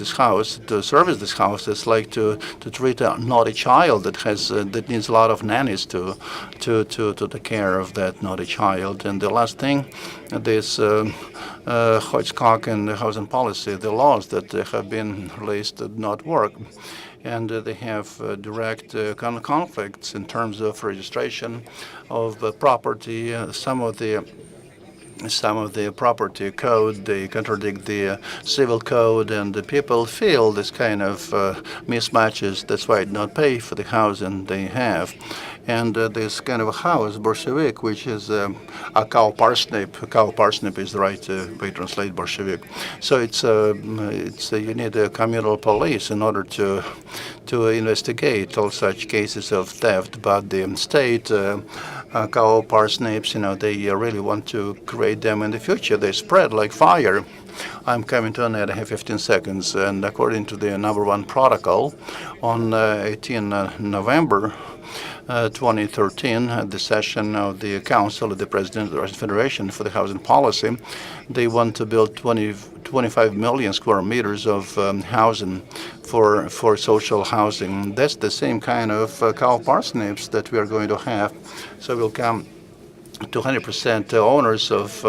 this house, it's like to treat a naughty child that needs a lot of nannies to take care of that naughty child. And the last thing, this hodgepodge and housing policy, the laws that have been released did not work. And they have direct conflicts in terms of registration of property. Some of the property code, they contradict the civil code, and the people feel this kind of mismatches. That's why they not pay for the housing they have. And this kind of a house, Bolshevik, which is a cow parsnip. Cow parsnip is the right way to translate Bolshevik. So it's you need a communal police in order to investigate all such cases of theft. But the state cow parsnips, they really want to create them in the future. They spread like fire. I'm coming to an end. I have 15 seconds. And according to the #1 protocol, on 18 November 2013, at the session of the Council of the President of the Russian Federation for the Housing Policy, they want to build 25 million square meters of housing for social housing. That's the same kind of cow parsnips that we are going to have. So we'll come to 100% owners of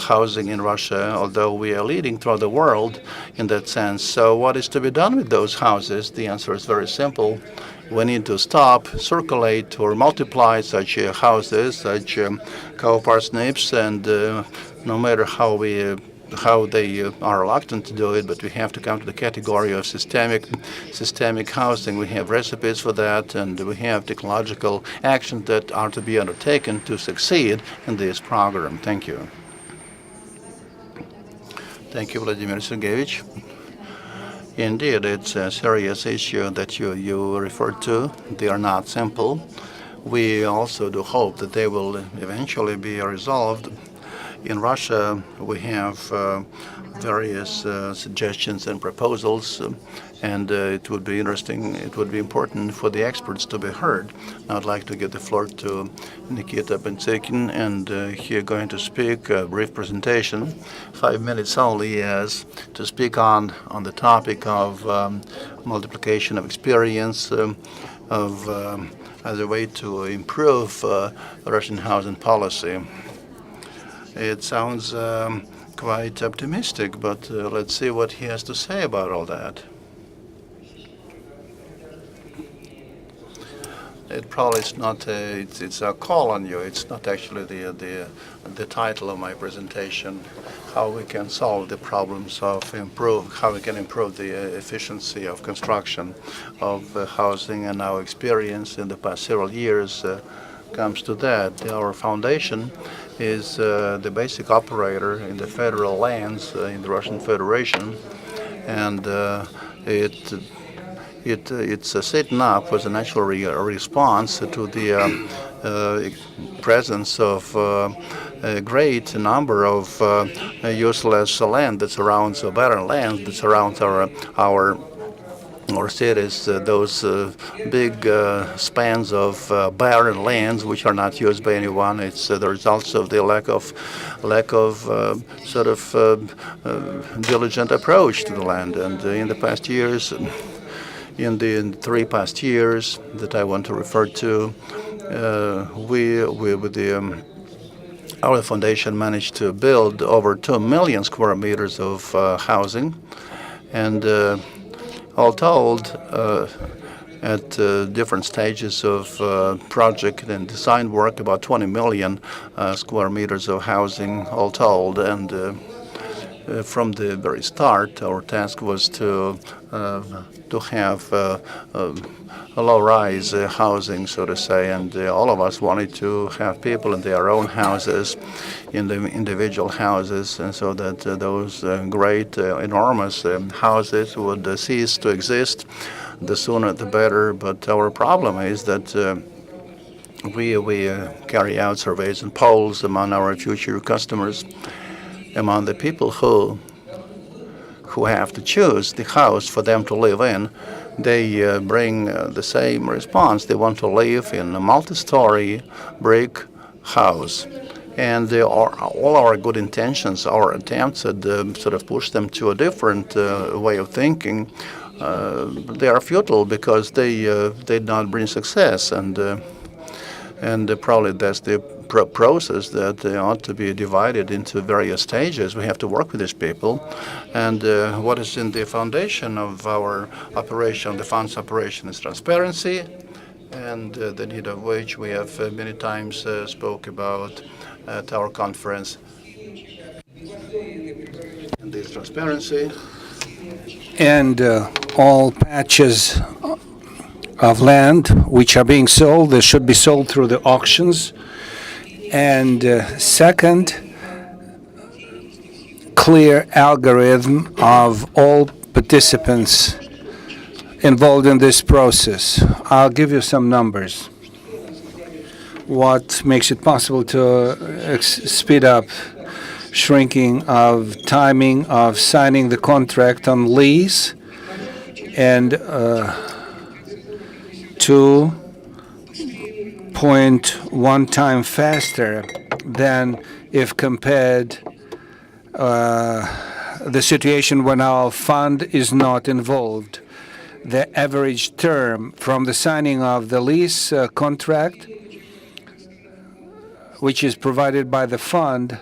housing in Russia, although we are leading throughout the world in that sense. So what is to be done with those houses? The answer is very simple. We need to stop, circulate, or multiply such houses, such cow parsnips, and no matter how they are reluctant to do it, but we have to come to the category of systemic housing. We have recipes for that, and we have technological actions that are to be undertaken to succeed in this program. Thank you. Thank you, Vladimir Sergeyevich. Indeed, it's a serious issue that you referred to. They are not simple. We also do hope that they will eventually be resolved. In Russia, we have various suggestions and proposals, and it would be interesting, it would be important for the experts to be heard. Now I'd like to give the floor to Nikita Bensekin, and he is going to speak a brief presentation, 5 minutes only, as to speak on the topic of multiplication of experience as a way to improve Russian housing policy. It sounds quite optimistic, but let's see what he has to say about all that. It probably is not it's a call on you. It's not actually the title of my presentation. How we can solve the problems of how we can improve the efficiency of construction of housing, and our experience in the past several years comes to that. Our foundation is the basic operator in the federal lands in the Russian Federation, and it's setting up as a natural response to the presence of a great number of useless land that surrounds barren land that surrounds our cities, those big spans of barren lands which are not used by anyone. It's the results of the lack of sort of diligent approach to the land. And in the past years, in the 3 past years that I want to refer to, we with our foundation managed to build over 2 million square meters of housing, and all told, at different stages of project and design work, about 20 million square meters of housing all told. And from the very start, our task was to have a low-rise housing, so to say, and all of us wanted to have people in their own houses, in the individual houses, and so that those great, enormous houses would cease to exist. The sooner the better. But our problem is that we carry out surveys and polls among our future customers, among the people who have to choose the house for them to live in, they bring the same response. They want to live in a multi-story brick house. And all our good intentions, our attempts at sort of push them to a different way of thinking, they are futile because they did not bring success. And probably that's the process that ought to be divided into various stages. We have to work with these people. And what is in the foundation of our operation, the fund's operation, is transparency, and the need of which we have many times spoke about at our conference. And this transparency. And all patches of land which are being sold, they should be sold through the auctions. And second, clear algorithm of all participants involved in this process. I'll give you some numbers. What makes it possible to speed up shrinking of timing of signing the contract on lease, and 2.1 times faster than if compared the situation when our fund is not involved. The average term from the signing of the lease contract, which is provided by the fund,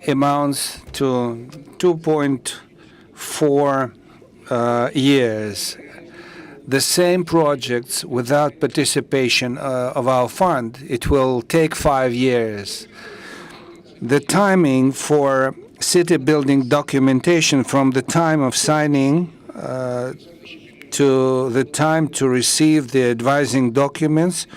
amounts to 2.4 years. The same projects without participation of our fund, it will take 5 years. The timing for city building documentation from the time of signing to the time to receive the advising documents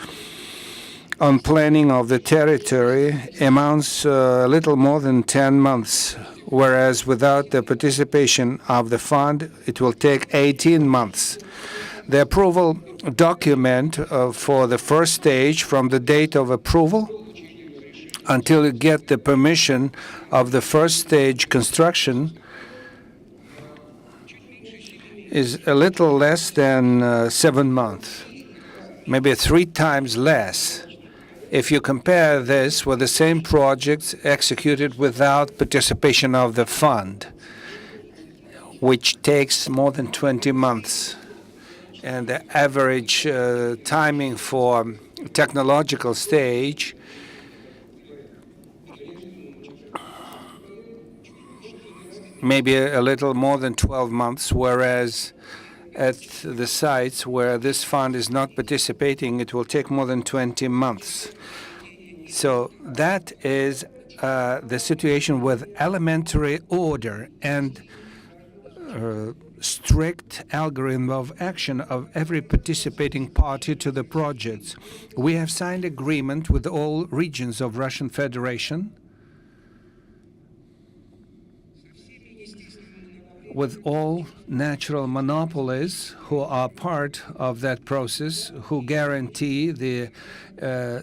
on planning of the territory amounts a little more than 10 months, whereas without the participation of the fund, it will take 18 months. The approval document for the first stage from the date of approval until you get the permission of the first stage construction is a little less than 7 months, maybe 3 times less. If you compare this with the same projects executed without participation of the fund, which takes more than 20 months, and the average timing for technological stage maybe a little more than 12 months, whereas at the sites where this fund is not participating, it will take more than 20 months. So that is the situation with elementary order and strict algorithm of action of every participating party to the projects. We have signed agreement with all regions of Russian Federation, with all natural monopolies who are part of that process, who guarantee the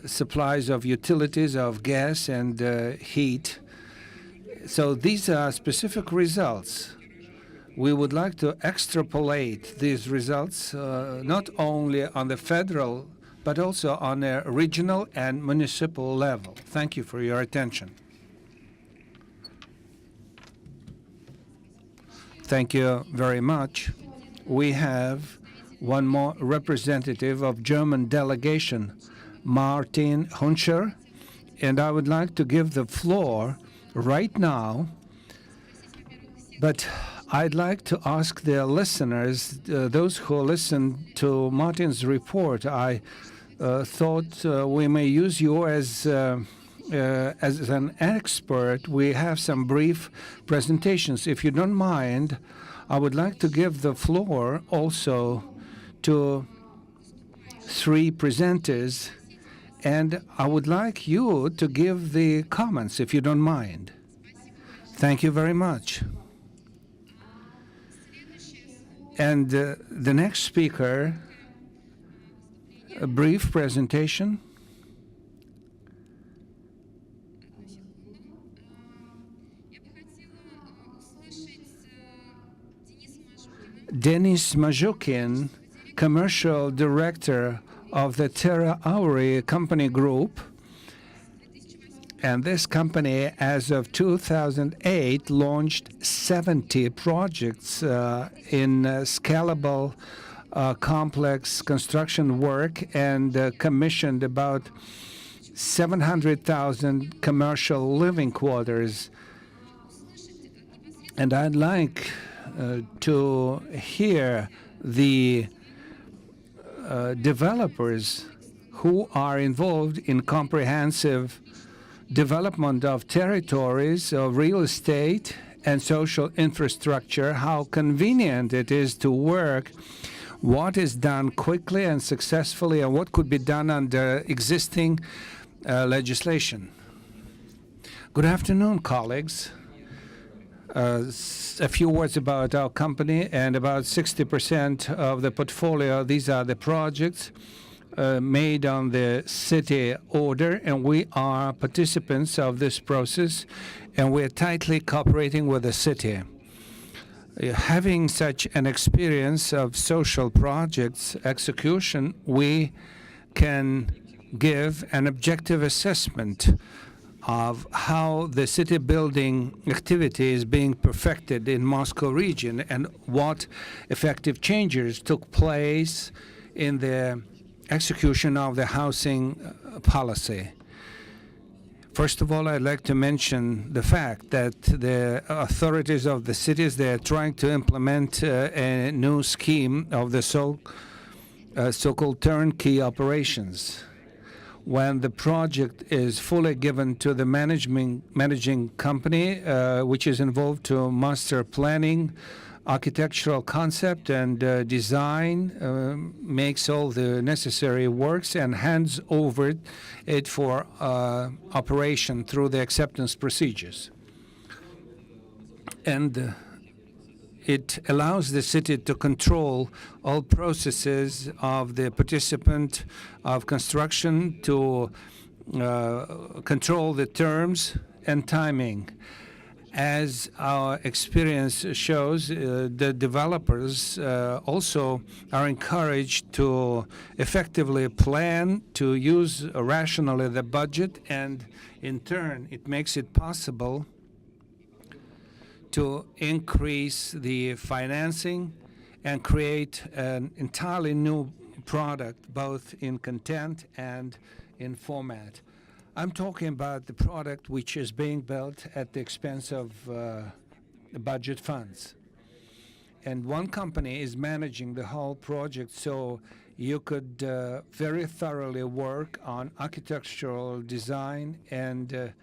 supplies of utilities, of gas and heat. So these are specific results. We would like to extrapolate these results not only on the federal, but also on a regional and municipal level. Thank you for your attention. Thank you very much. We have one more representative of German delegation, Martin Hunscher, and I would like to give the floor right now, but I'd like to ask the listeners, those who listened to Martin's report, I thought we may use you as an expert. We have some brief presentations. If you don't mind, I would like to give the floor also to 3 presenters, and I would like you to give the comments, if you don't mind. Thank you very much. And the next speaker, a brief presentation. Denis Mazhukin, commercial director of the Terra Auri company group. And this company, as of 2008, launched 70 projects in scalable, complex construction work and commissioned about 700,000 commercial living quarters. And I'd like to hear the developers who are involved in comprehensive development of territories, of real estate and social infrastructure, how convenient it is to work, what is done quickly and successfully, and what could be done under existing legislation. Good afternoon, colleagues. A few words about our company, and about 60% of the portfolio, these are the projects made on the city order, and we are participants of this process, and we are tightly cooperating with the city. Having such an experience of social projects execution, we can give an objective assessment of how the city building activity is being perfected in Moscow region and what effective changes took place in the execution of the housing policy. First of all, I'd like to mention the fact that the authorities of the cities, they are trying to implement a new scheme of the so-called turnkey operations. When the project is fully given to the managing company, which is involved to master planning, architectural concept and design, makes all the necessary works and hands over it for operation through the acceptance procedures. And it allows the city to control all processes of the participant of construction, to control the terms and timing. As our experience shows, the developers also are encouraged to effectively plan, to use rationally the budget, and in turn it makes it possible to increase the financing and create an entirely new product, both in content and in format. I'm talking about the product which is being built at the expense of budget funds. And one company is managing the whole project, so you could very thoroughly work on architectural design, and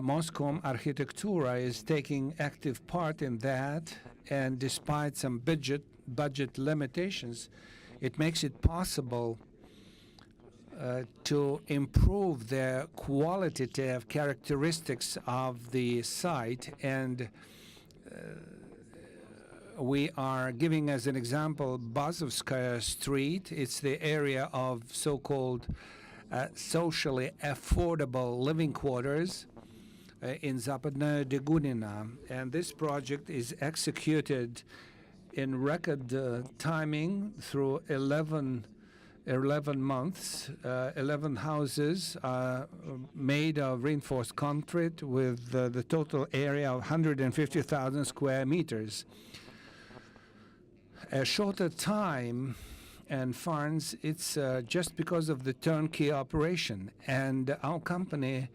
Moscow Architectura is taking active part in that, and despite some budget limitations, it makes it possible to improve the qualitative characteristics of the site. And we are giving as an example Bazovskaya Street. It's the area of so-called socially affordable living quarters in Zapadnaya Degunina. And this project is executed in record timing through 11 months. 11 houses made of reinforced concrete with the total area of 150,000 square meters. A shorter time and funds, it's just because of the turnkey operation. And our company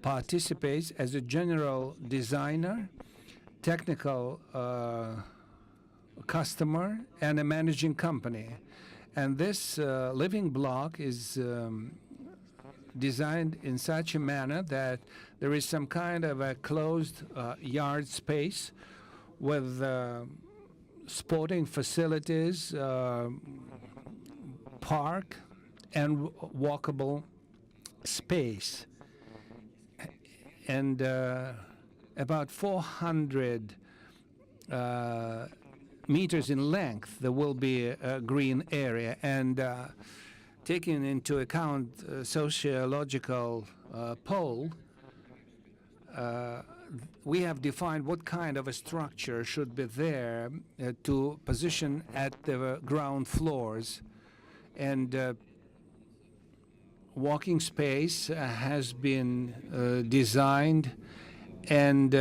participates as a general designer, technical customer, and a managing company. And this living block is designed in such a manner that there is some kind of a closed yard space with sporting facilities, park, and walkable space. And about 400 meters in length, there will be a green area. And taking into account sociological poll, we have defined what kind of a structure should be there to position at the ground floors. And walking space has been designed, and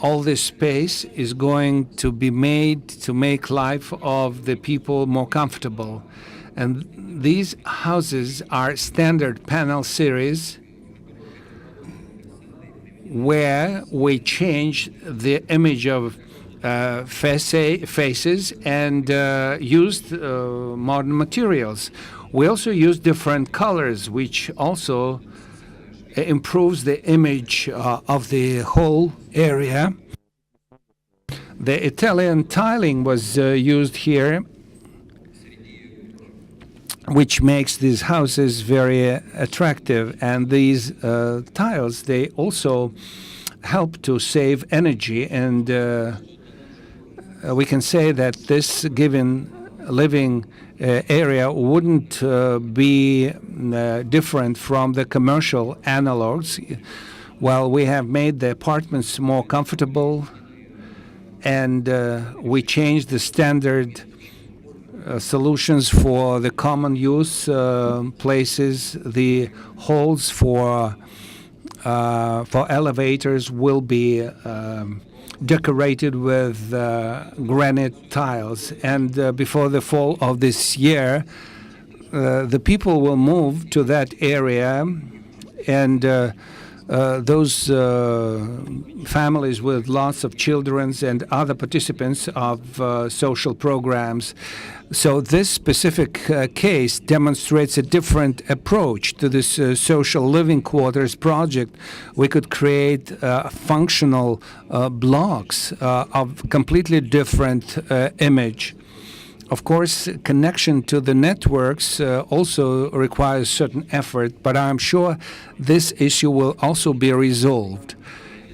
all this space is going to be made to make life of the people more comfortable. And these houses are standard panel series where we change the image of faces and used modern materials. We also use different colors, which also improves the image of the whole area. The Italian tiling was used here, which makes these houses very attractive. And these tiles, they also help to save energy. And we can say that this given living area wouldn't be different from the commercial analogs. Well, we have made the apartments more comfortable, and we changed the standard solutions for the common use places. The holes for elevators will be decorated with granite tiles. And before the fall of this year, the people will move to that area, and those families with lots of children and other participants of social programs. So this specific case demonstrates a different approach to this social living quarters project. We could create functional blocks of completely different image. Of course, connection to the networks also requires certain effort, but I'm sure this issue will also be resolved.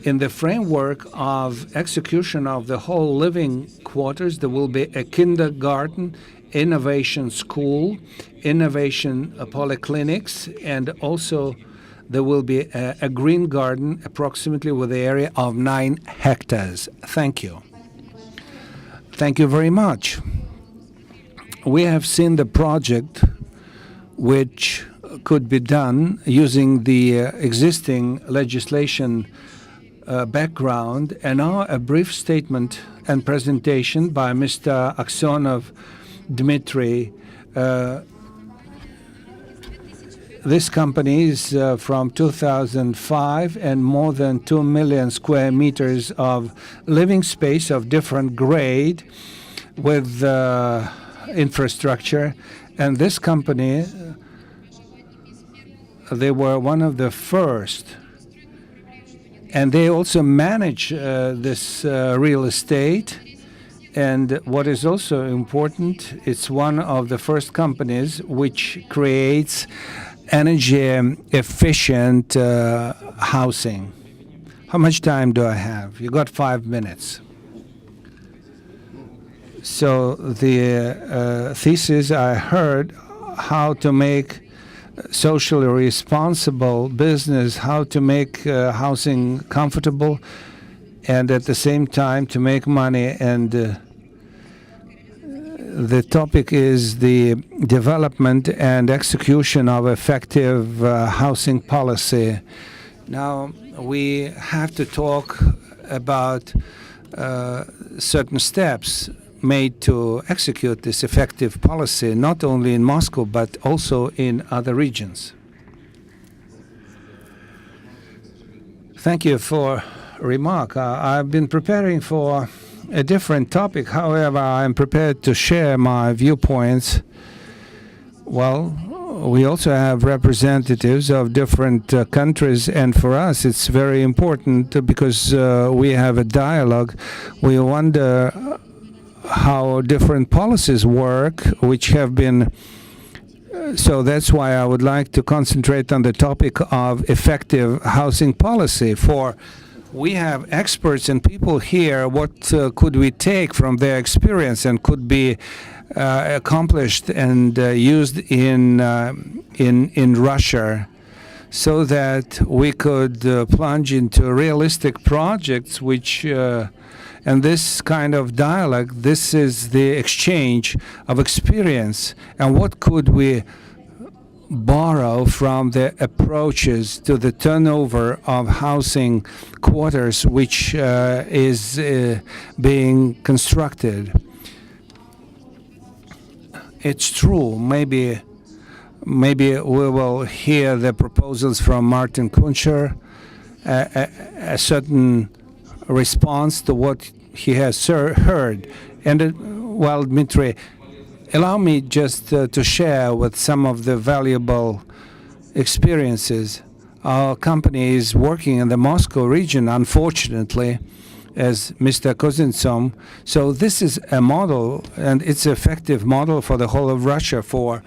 In the framework of execution of the whole living quarters, there will be a kindergarten, innovation school, innovation polyclinics, and also there will be a green garden approximately with an area of 9 hectares. Thank you. Thank you very much. We have seen the project which could be done using the existing legislation background, and now a brief statement and presentation by Mr. Aksonov Dmitry. This company is from 2005, and more than 2 million square meters of living space of different grade with infrastructure. And this company, they were one of the first, and they also manage this real estate. And what is also important, it's one of the first companies which creates energy efficient housing. How much time do I have? You got 5 minutes. So the thesis I heard, how to make socially responsible business, how to make housing comfortable, and at the same time to make money. And the topic is the development and execution of effective housing policy. Now we have to talk about certain steps made to execute this effective policy, not only in Moscow, but also in other regions. Thank you for remark. I've been preparing for a different topic. However, I'm prepared to share my viewpoints. Well, we also have representatives of different countries, and for us it's very important because we have a dialogue. We wonder how different policies work, which have been. So that's why I would like to concentrate on the topic of effective housing policy. For we have experts and people here. What could we take from their experience and could be accomplished and used in Russia? so that we could plunge into realistic projects which and this kind of dialogue, this is the exchange of experience. And what could we borrow from the approaches to the turnover of housing quarters which is being constructed? It's true, maybe we will hear the proposals from Martin Kuncher, a certain response to what he has heard. And well, Dmitry, allow me just to share with some of the valuable experiences. Our company is working in the Moscow region, unfortunately, as Mr. Kuznetsov. So this is a model, and it's an effective model for the whole of Russia. For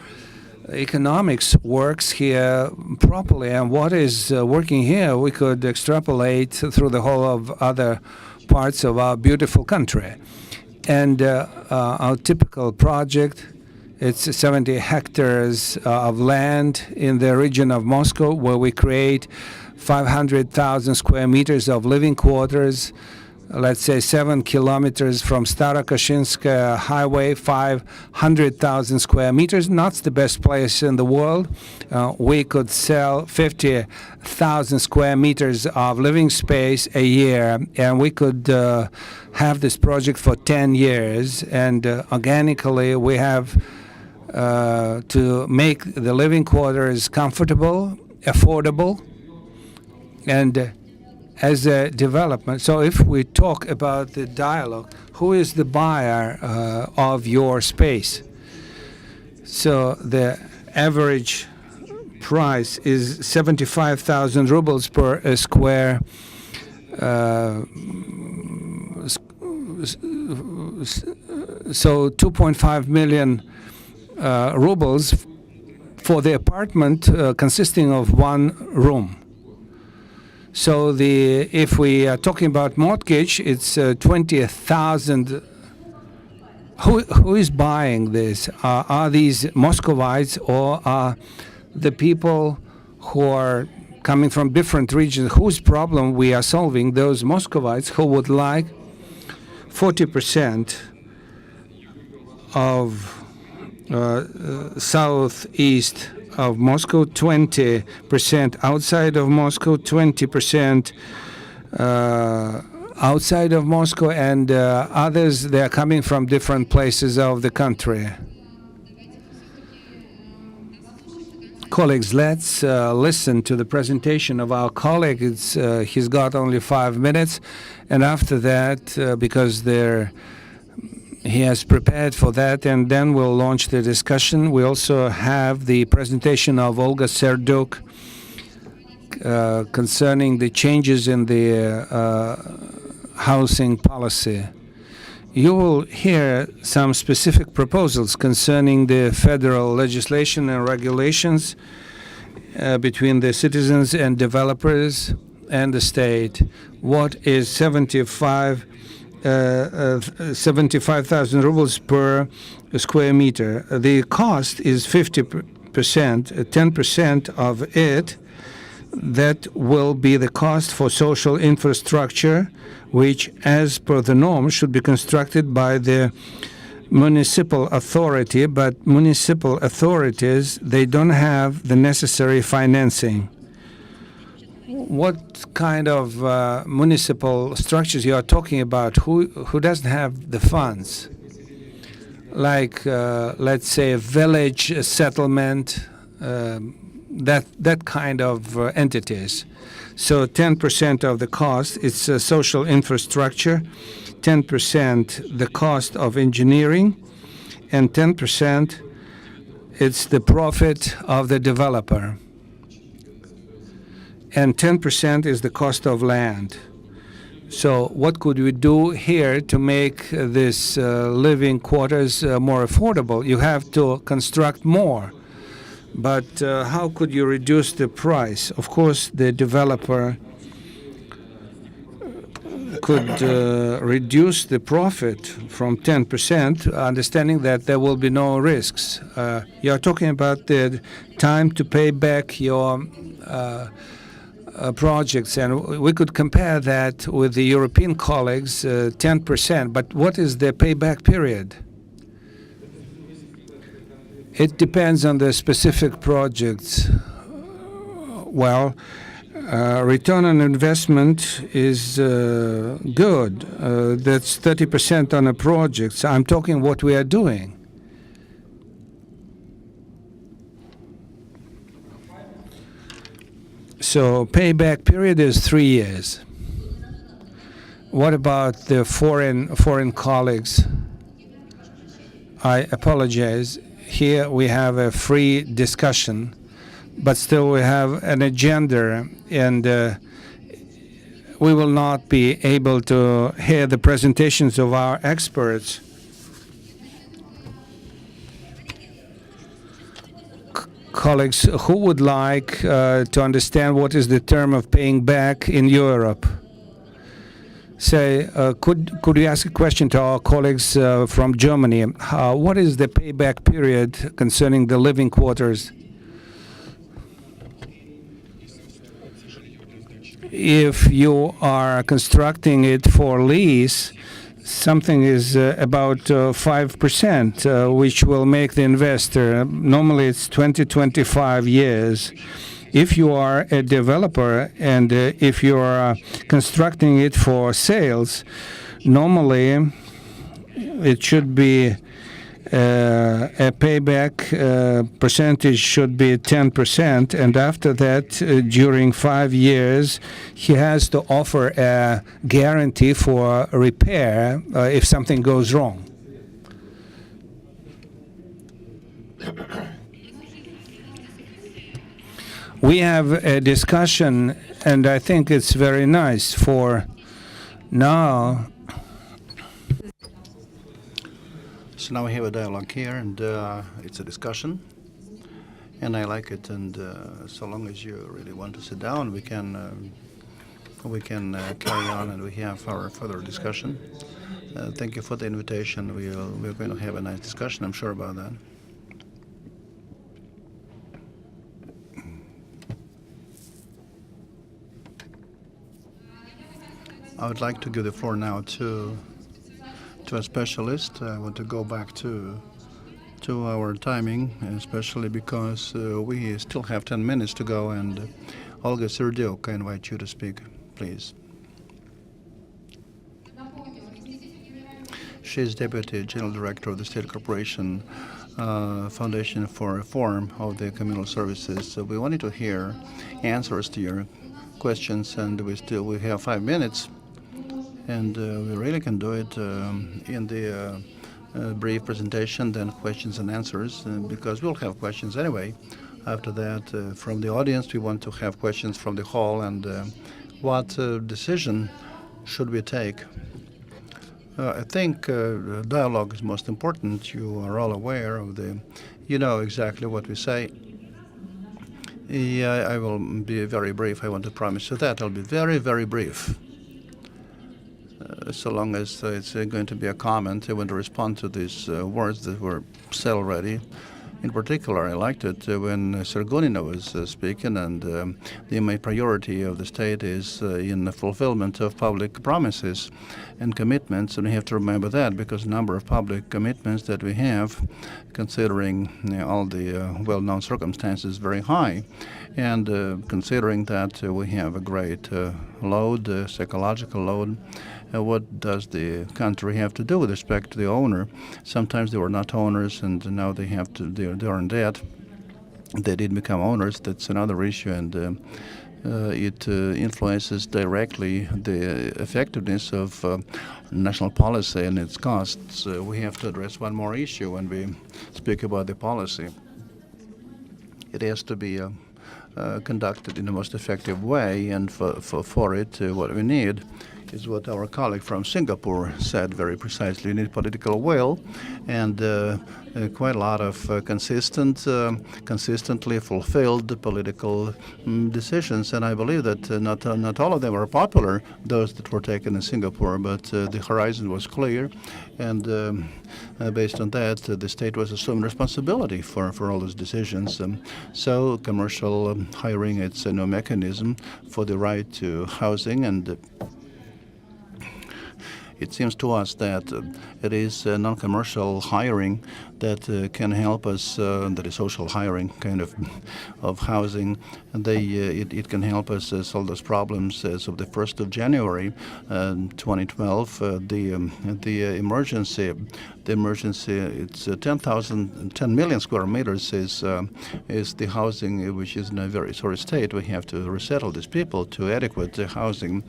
economics works here properly, and what is working here, we could extrapolate through the whole of other parts of our beautiful country. And our typical project, it's 70 hectares of land in the region of Moscow, where we create 500,000 square meters of living quarters. Let's say 7 kilometers from Starokoshinskaya highway, 500,000 square meters. Not the best place in the world. We could sell 50,000 square meters of living space a year, and we could have this project for 10 years. And organically, we have to make the living quarters comfortable, affordable, and as a development. So if we talk about the dialogue, who is the buyer of your space? So the average price is 75,000 rubles per square so 2.5 million rubles for the apartment consisting of one room. So if we are talking about mortgage, it's 20,000. Who is buying this? Are these Muscovites, or are the people who are coming from different regions? Whose problem we are solving? Those Muscovites who would like 40% of southeast of Moscow, 20% outside of Moscow, 20% outside of Moscow, and others, they are coming from different places of the country. Colleagues, let's listen to the presentation of our colleague. He's got only 5 minutes, and after that, because he has prepared for that, and then we'll launch the discussion. We also have the presentation of Olga Serduk concerning the changes in the housing policy. You will hear some specific proposals concerning the federal legislation and regulations between the citizens and developers and the state. What is 75,000 rubles per square meter? The cost is 50%, 10% of it. That will be the cost for social infrastructure, which, as per the norm, should be constructed by the municipal authority. But municipal authorities, they don't have the necessary financing. What kind of municipal structures you are talking about? Who doesn't have the funds? Like, let's say, a village settlement, that kind of entities. So 10% of the cost is social infrastructure, 10% the cost of engineering, and 10% it's the profit of the developer. And 10% is the cost of land. So what could we do here to make this living quarters more affordable? You have to construct more. But how could you reduce the price? Of course, the developer could reduce the profit from 10%, understanding that there will be no risks. You're talking about the time to pay back your projects, and we could compare that with the European colleagues, 10%. But what is the payback period? It depends on the specific projects. Well, return on investment is good. That's 30% on a project. So I'm talking what we are doing. So payback period is 3 years. What about the foreign colleagues? I apologize. Here we have a free discussion, but still we have an agenda, and we will not be able to hear the presentations of our experts. Colleagues, who would like to understand what is the term of paying back in Europe? Say, could we ask a question to our colleagues from Germany? What is the payback period concerning the living quarters? If you are constructing it for lease, something is about 5%, which will make the investor. Normally it's 20-25 years. If you are a developer and if you are constructing it for sales, normally it should be a payback percentage should be 10%, and after that, during 5 years, he has to offer a guarantee for repair if something goes wrong. We have a discussion, and I think it's very nice for now. So now we have a dialogue here, and it's a discussion, and I like it. And so long as you really want to sit down, we can carry on, and we have our further discussion. Thank you for the invitation. We're going to have a nice discussion. I'm sure about that. I would like to give the floor now to a specialist. I want to go back to our timing, especially because we still have 10 minutes to go. And Olga Serdyuk, I invite you to speak, please. She's Deputy General Director of the State Corporation Foundation for Reform of the Communal Services. So we wanted to hear answers to your questions, and we have 5 minutes. And we really can do it in the brief presentation, then questions and answers, because we'll have questions anyway. After that, from the audience, we want to have questions from the hall, and what decision should we take? I think dialogue is most important. You are all aware of you know exactly what we say. Yeah, I will be very brief. I want to promise you that. I'll be very, very brief. So long as it's going to be a comment, I want to respond to these words that were said already. In particular, I liked it when Sergunina was speaking, and the main priority of the state is in the fulfillment of public promises and commitments, and we have to remember that, because the number of public commitments that we have, considering all the well-known circumstances, is very high. And considering that we have a great load, psychological load, what does the country have to do with respect to the owner? Sometimes they were not owners, and now they have to. They are in debt. They did become owners. That's another issue, and it influences directly the effectiveness of national policy and its costs. We have to address one more issue when we speak about the policy. It has to be conducted in the most effective way, and for it, what we need is what our colleague from Singapore said very precisely. You need political will and quite a lot of consistently fulfilled political decisions. And I believe that not all of them were popular, those that were taken in Singapore, but the horizon was clear. And based on that, the state was assuming responsibility for all those decisions. So commercial hiring, it's a new mechanism for the right to housing, and it seems to us that it is non-commercial hiring that can help us, that is social hiring kind of housing, and it can help us solve those problems. As of the 1st of January 2012, the emergency, it's 10 million square meters is the housing which is in a very sorry state. We have to resettle these people to adequate housing,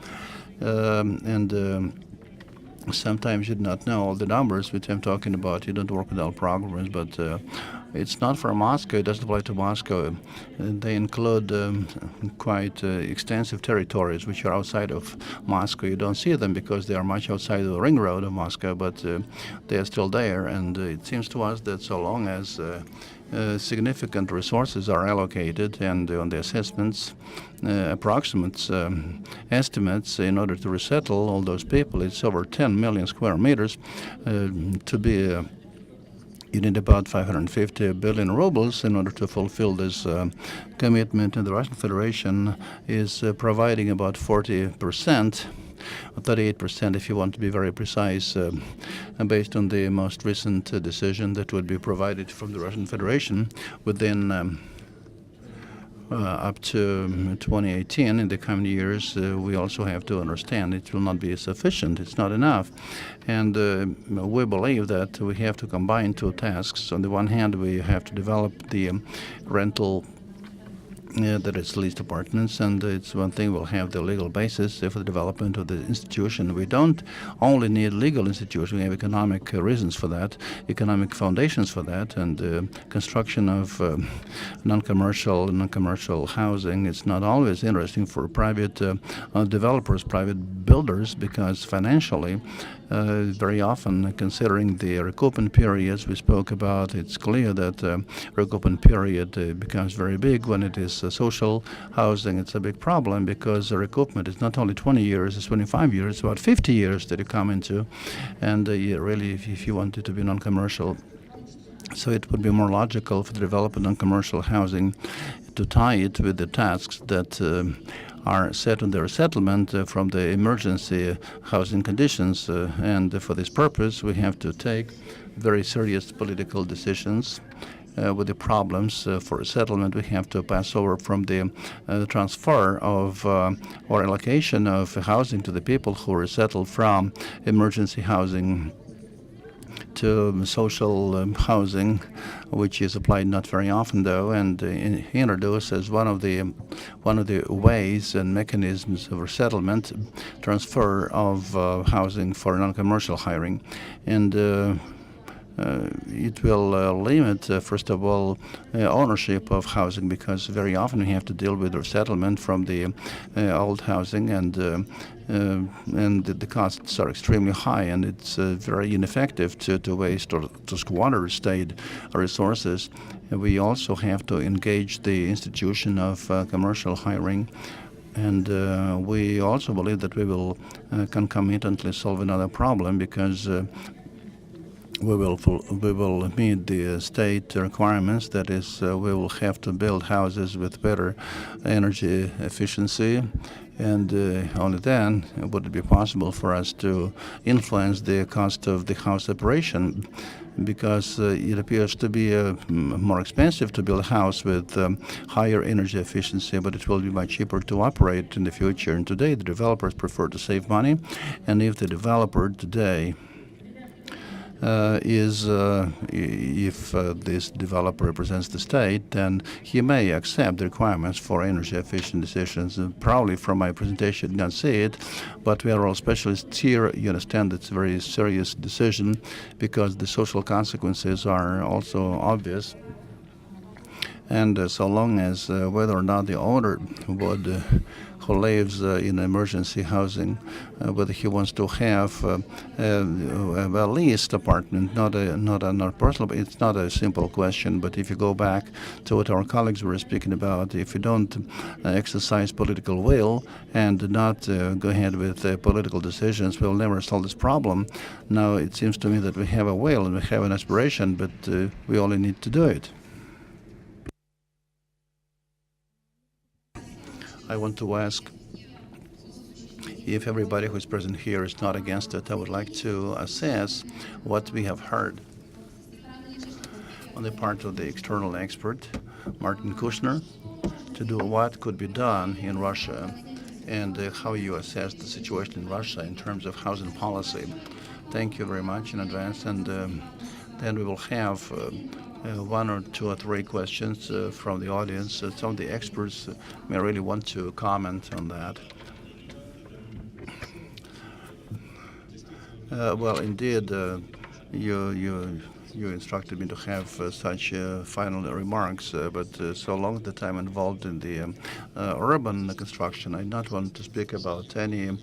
sometimes you do not know all the numbers which I'm talking about. You don't work with all programs, but it's not for Moscow. It doesn't apply to Moscow. They include quite extensive territories which are outside of Moscow. You don't see them because they are much outside the ring road of Moscow, but they are still there. And it seems to us that so long as significant resources are allocated, and on the assessments, approximate estimates in order to resettle all those people, it's over 10 million square meters. To be you need about 550 billion rubles in order to fulfill this commitment, and the Russian Federation is providing about 40%. 38% if you want to be very precise, based on the most recent decision that would be provided from the Russian Federation within up to 2018. In the coming years, we also have to understand it will not be sufficient. It's not enough. And we believe that we have to combine two tasks. On the one hand, we have to develop the rental that is leased apartments, and it's one thing we'll have the legal basis for the development of the institution. We don't only need legal institution, we have economic reasons for that, economic foundations for that, and construction of non-commercial housing. It's not always interesting for private developers, private builders, because financially, very often, considering the recoupment periods we spoke about, it's clear that recoupment period becomes very big. When it is social housing, it's a big problem, because the recoupment is not only 20 years, it's 25 years, it's about 50 years that you come into. And really, if you want it to be non-commercial, so it would be more logical for the development of non-commercial housing to tie it with the tasks that are set in their settlement from the emergency housing conditions. And for this purpose, we have to take very serious political decisions with the problems for settlement. We have to pass over from the transfer of or allocation of housing to the people who are settled from emergency housing to social housing, which is applied not very often though, and introduced as one of the ways and mechanisms of resettlement, transfer of housing for non-commercial hiring. And it will limit, first of all, ownership of housing, because very often we have to deal with resettlement from the old housing, and the costs are extremely high, and it's very ineffective to waste or to squander state resources. We also have to engage the institution of commercial hiring. And we also believe that we will concomitantly solve another problem, because we will meet the state requirements. That is, we will have to build houses with better energy efficiency, and only then would it be possible for us to influence the cost of the house operation, because it appears to be more expensive to build a house with higher energy efficiency, but it will be much cheaper to operate in the future. And today the developers prefer to save money, and if the developer today if this developer represents the state, then he may accept the requirements for energy efficient decisions. Probably from my presentation you did not see it, but we are all specialists here. You understand it's a very serious decision, because the social consequences are also obvious. And so long as whether or not the owner who lives in emergency housing, whether he wants to have a leased apartment, not personal. It's not a simple question. But if you go back to what our colleagues were speaking about, if you don't exercise political will and not go ahead with political decisions, we'll never solve this problem. Now it seems to me that we have a will and we have an aspiration, but we only need to do it. I want to ask if everybody who is present here is not against it. I would like to assess what we have heard on the part of the external expert, Martin Kushner, to do what could be done in Russia and how you assess the situation in Russia in terms of housing policy. Thank you very much in advance, and then we will have one or two or three questions from the audience. Some of the experts may really want to comment on that. Well, indeed, you instructed me to have such final remarks, but so long that I'm involved in the urban construction, I not want to speak about any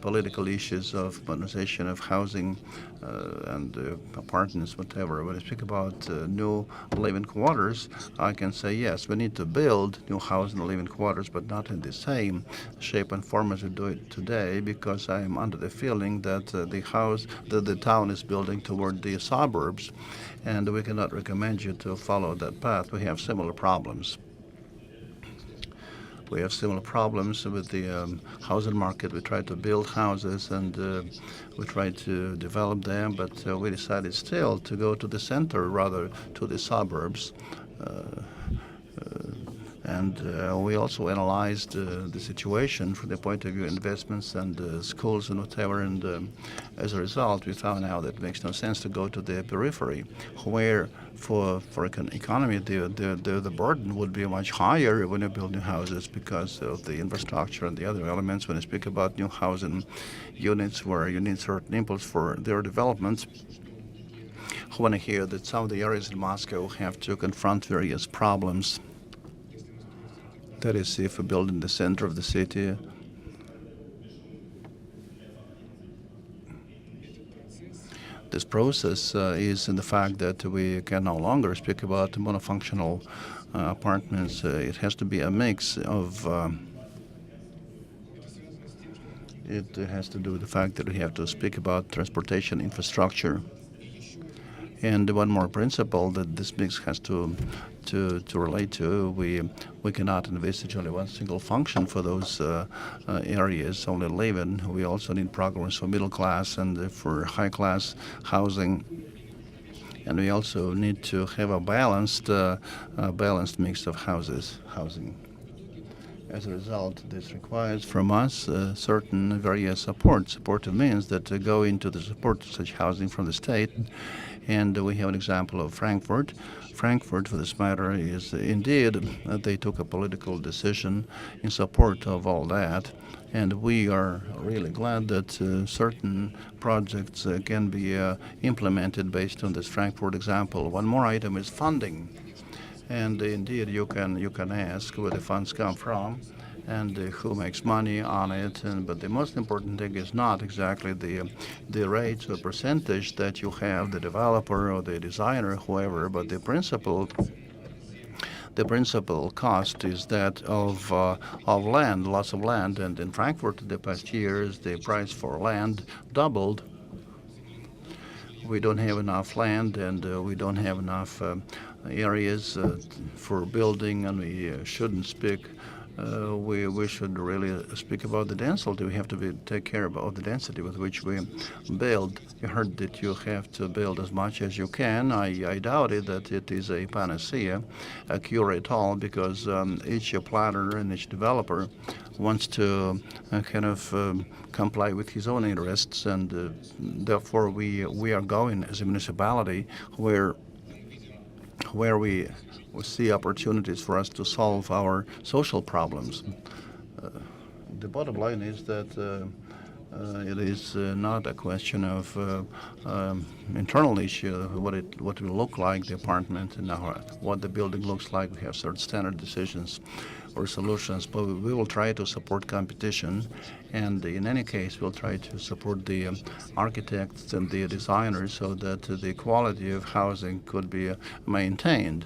political issues of modernization of housing and apartments, whatever. When I speak about new living quarters, I can say yes, we need to build new housing and living quarters, but not in the same shape and form as we do it today, because I'm under the feeling that the town is building toward the suburbs, and we cannot recommend you to follow that path. We have similar problems. We have similar problems with the housing market. We try to build houses and we try to develop them, but we decided still to go to the center rather to the suburbs. And we also analyzed the situation from the point of view of investments and schools and whatever. And as a result, we found out that it makes no sense to go to the periphery, where for an economy the burden would be much higher when you build new houses because of the infrastructure and the other elements. When I speak about new housing units where you need certain impulse for their development, when I hear that some of the areas in Moscow have to confront various problems. That is, if we build in the center of the city, this process is in the fact that we can no longer speak about monofunctional apartments. It has to be a mix of it has to do with the fact that we have to speak about transportation infrastructure. And one more principle that this mix has to relate to, we cannot envisage only one single function for those areas, only living. We also need programs for middle class and for high class housing. And we also need to have a balanced mix of housing. As a result, this requires from us certain various support. Supportive means that to go into the support of such housing from the state. And we have an example of Frankfurt. Frankfurt, for this matter, is indeed, they took a political decision in support of all that. And we are really glad that certain projects can be implemented based on this Frankfurt example. One more item is funding. And indeed, you can ask where the funds come from and who makes money on it. But the most important thing is not exactly the rate or percentage that you have, the developer or the designer, whoever, but the principal cost is that of land, lots of land. And in Frankfurt, in the past years, the price for land doubled. We don't have enough land, and we don't have enough areas for building, and we shouldn't speak. We should really speak about the density. We have to take care of the density with which we build. You heard that you have to build as much as you can. I doubt it that it is a panacea, a cure at all, because each planner and each developer wants to comply with his own interests, and therefore we are going as a municipality where we see opportunities for us to solve our social problems. The bottom line is that it is not a question of internal issue, what will look like, the apartment, and what the building looks like. We have certain standard decisions or solutions, but we will try to support competition. And in any case, we'll try to support the architects and the designers so that the quality of housing could be maintained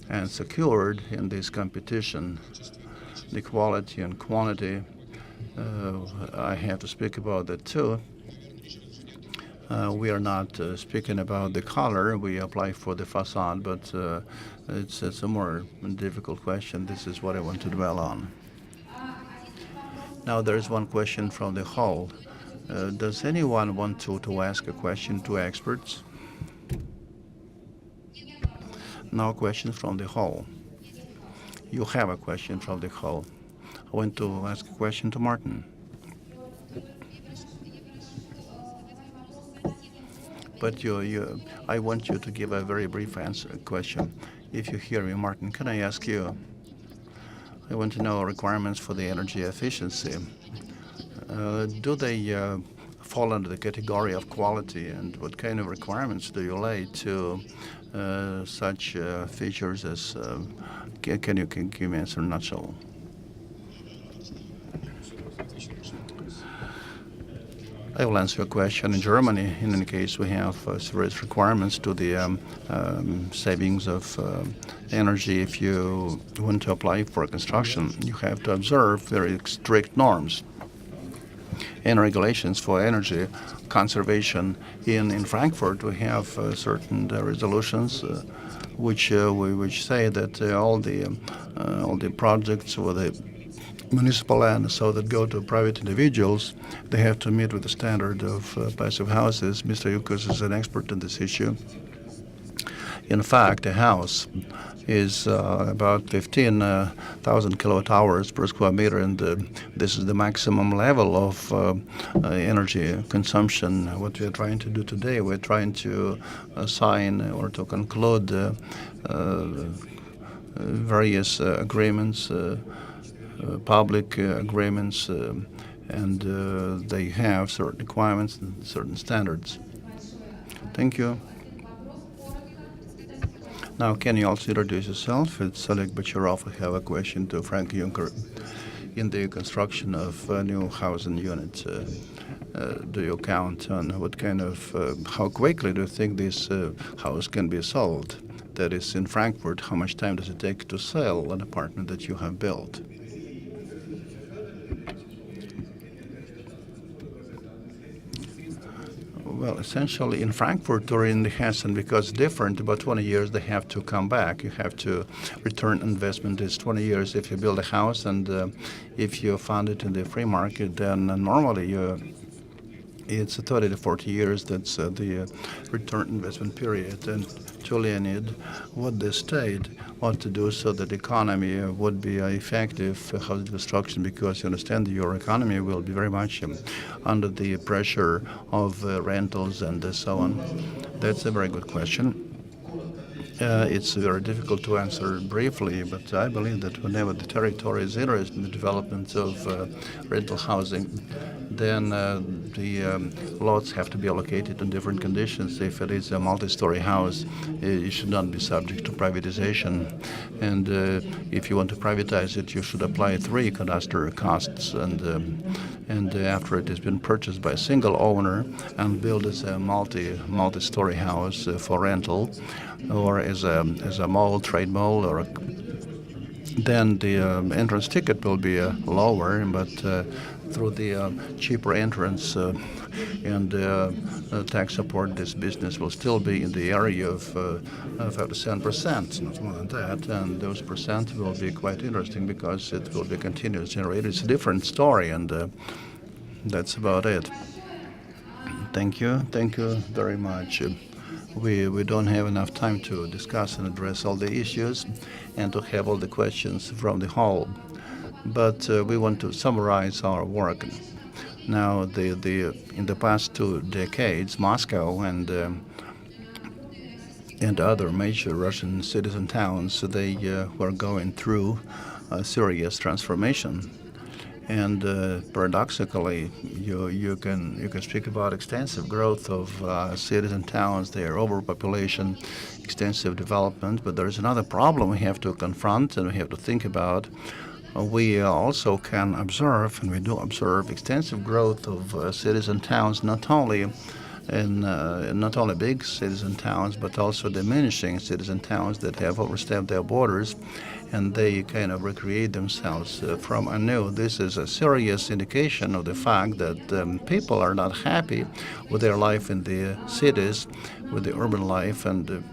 and secured in this competition. The quality and quantity, I have to speak about that too. We are not speaking about the color. We apply for the facade, but it's a more difficult question. This is what I want to dwell on. Now there is one question from the hall. Does anyone want to ask a question to experts? No questions from the hall. You have a question from the hall. I want to ask a question to Martin. But I want you to give a very brief question. If you hear me, Martin, can I ask you? I want to know requirements for the energy efficiency. Do they fall under the category of quality, and what kind of requirements do you lay to such features as? Can you give me an answer in a nutshell? I will answer your question. In Germany, in any case, we have serious requirements to the savings of energy. If you want to apply for construction, you have to observe very strict norms and regulations for energy conservation. In Frankfurt, we have certain resolutions which say that all the projects or the municipal land, so that go to private individuals, they have to meet with the standard of passive houses. Mr. Yukos is an expert in this issue. In fact, a house is about 15,000 kilowatt hours per square meter, and this is the maximum level of energy consumption. What we are trying to do today, we're trying to sign or to conclude various agreements, public agreements, and they have certain requirements and certain standards. Thank you. Now, can you also introduce yourself? It's Oleg Bacharov. I have a question to Frank Juncker. In the construction of new housing units, do you count on what kind of, how quickly do you think this house can be sold? That is, in Frankfurt, how much time does it take to sell an apartment that you have built? Well, essentially in Frankfurt or in the Hessen, because it's different, about 20 years they have to come back. You have to return investment. It's 20 years if you build a house, and if you fund it in the free market, then normally it's 30 to 40 years. That's the return investment period. And to Leonid, what the state ought to do so that the economy would be effective housing construction, because you understand your economy will be very much under the pressure of rentals and so on. That's a very good question. It's very difficult to answer briefly, but I believe that whenever the territory is interested in the development of rental housing, then the lots have to be allocated on different conditions. If it is a multi-story house, it should not be subject to privatization. And if you want to privatize it, you should apply 3 cadastral costs. And after it has been purchased by a single owner and built as a multi-story house for rental, or as a mall, trade mall, or then the entrance ticket will be lower, but through the cheaper entrance and tax support, this business will still be in the area of 5 to 7%, not more than that. And those percent will be quite interesting because it will be continuous generated. It's a different story, and that's about it. Thank you. Thank you very much. We don't have enough time to discuss and address all the issues and to have all the questions from the hall. But we want to summarize our work. Now, in the past 2 decades, Moscow and other major Russian citizen towns, they were going through a serious transformation. And paradoxically, you can speak about extensive growth of cities and towns, their overpopulation, extensive development. But there is another problem we have to confront and we have to think about. we also can observe, and we do observe, extensive growth of cities and towns, not only big cities and towns, but also diminishing cities and towns that have overstepped their borders, and they kind of recreate themselves from anew. This is a serious indication of the fact that people are not happy with their life in the cities, with the urban life, and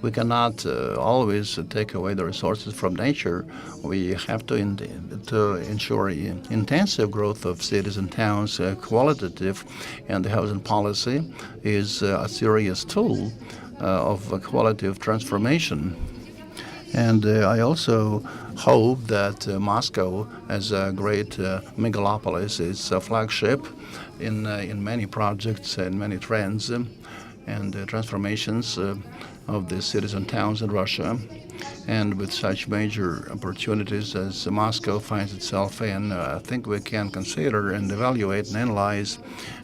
we cannot always take away the resources from nature. We have to ensure intensive growth of cities and towns, qualitative, and the housing policy is a serious tool of qualitative transformation. And I also hope that Moscow, as a great megalopolis, is a flagship in many projects and many trends and transformations of the cities and towns in Russia. And with such major opportunities as Moscow finds itself in, I think we can consider and evaluate and analyze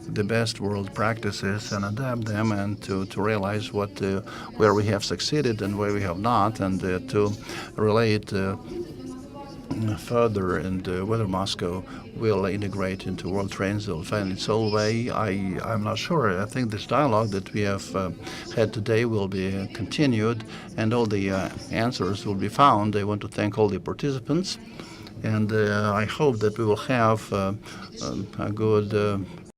the best world practices and adapt them, and to realize where we have succeeded and where we have not, and to relate further, and whether Moscow will integrate into world trends or find its own way. I'm not sure. I think this dialogue that we have had today will be continued, and all the answers will be found. I want to thank all the participants, and I hope that we will have a good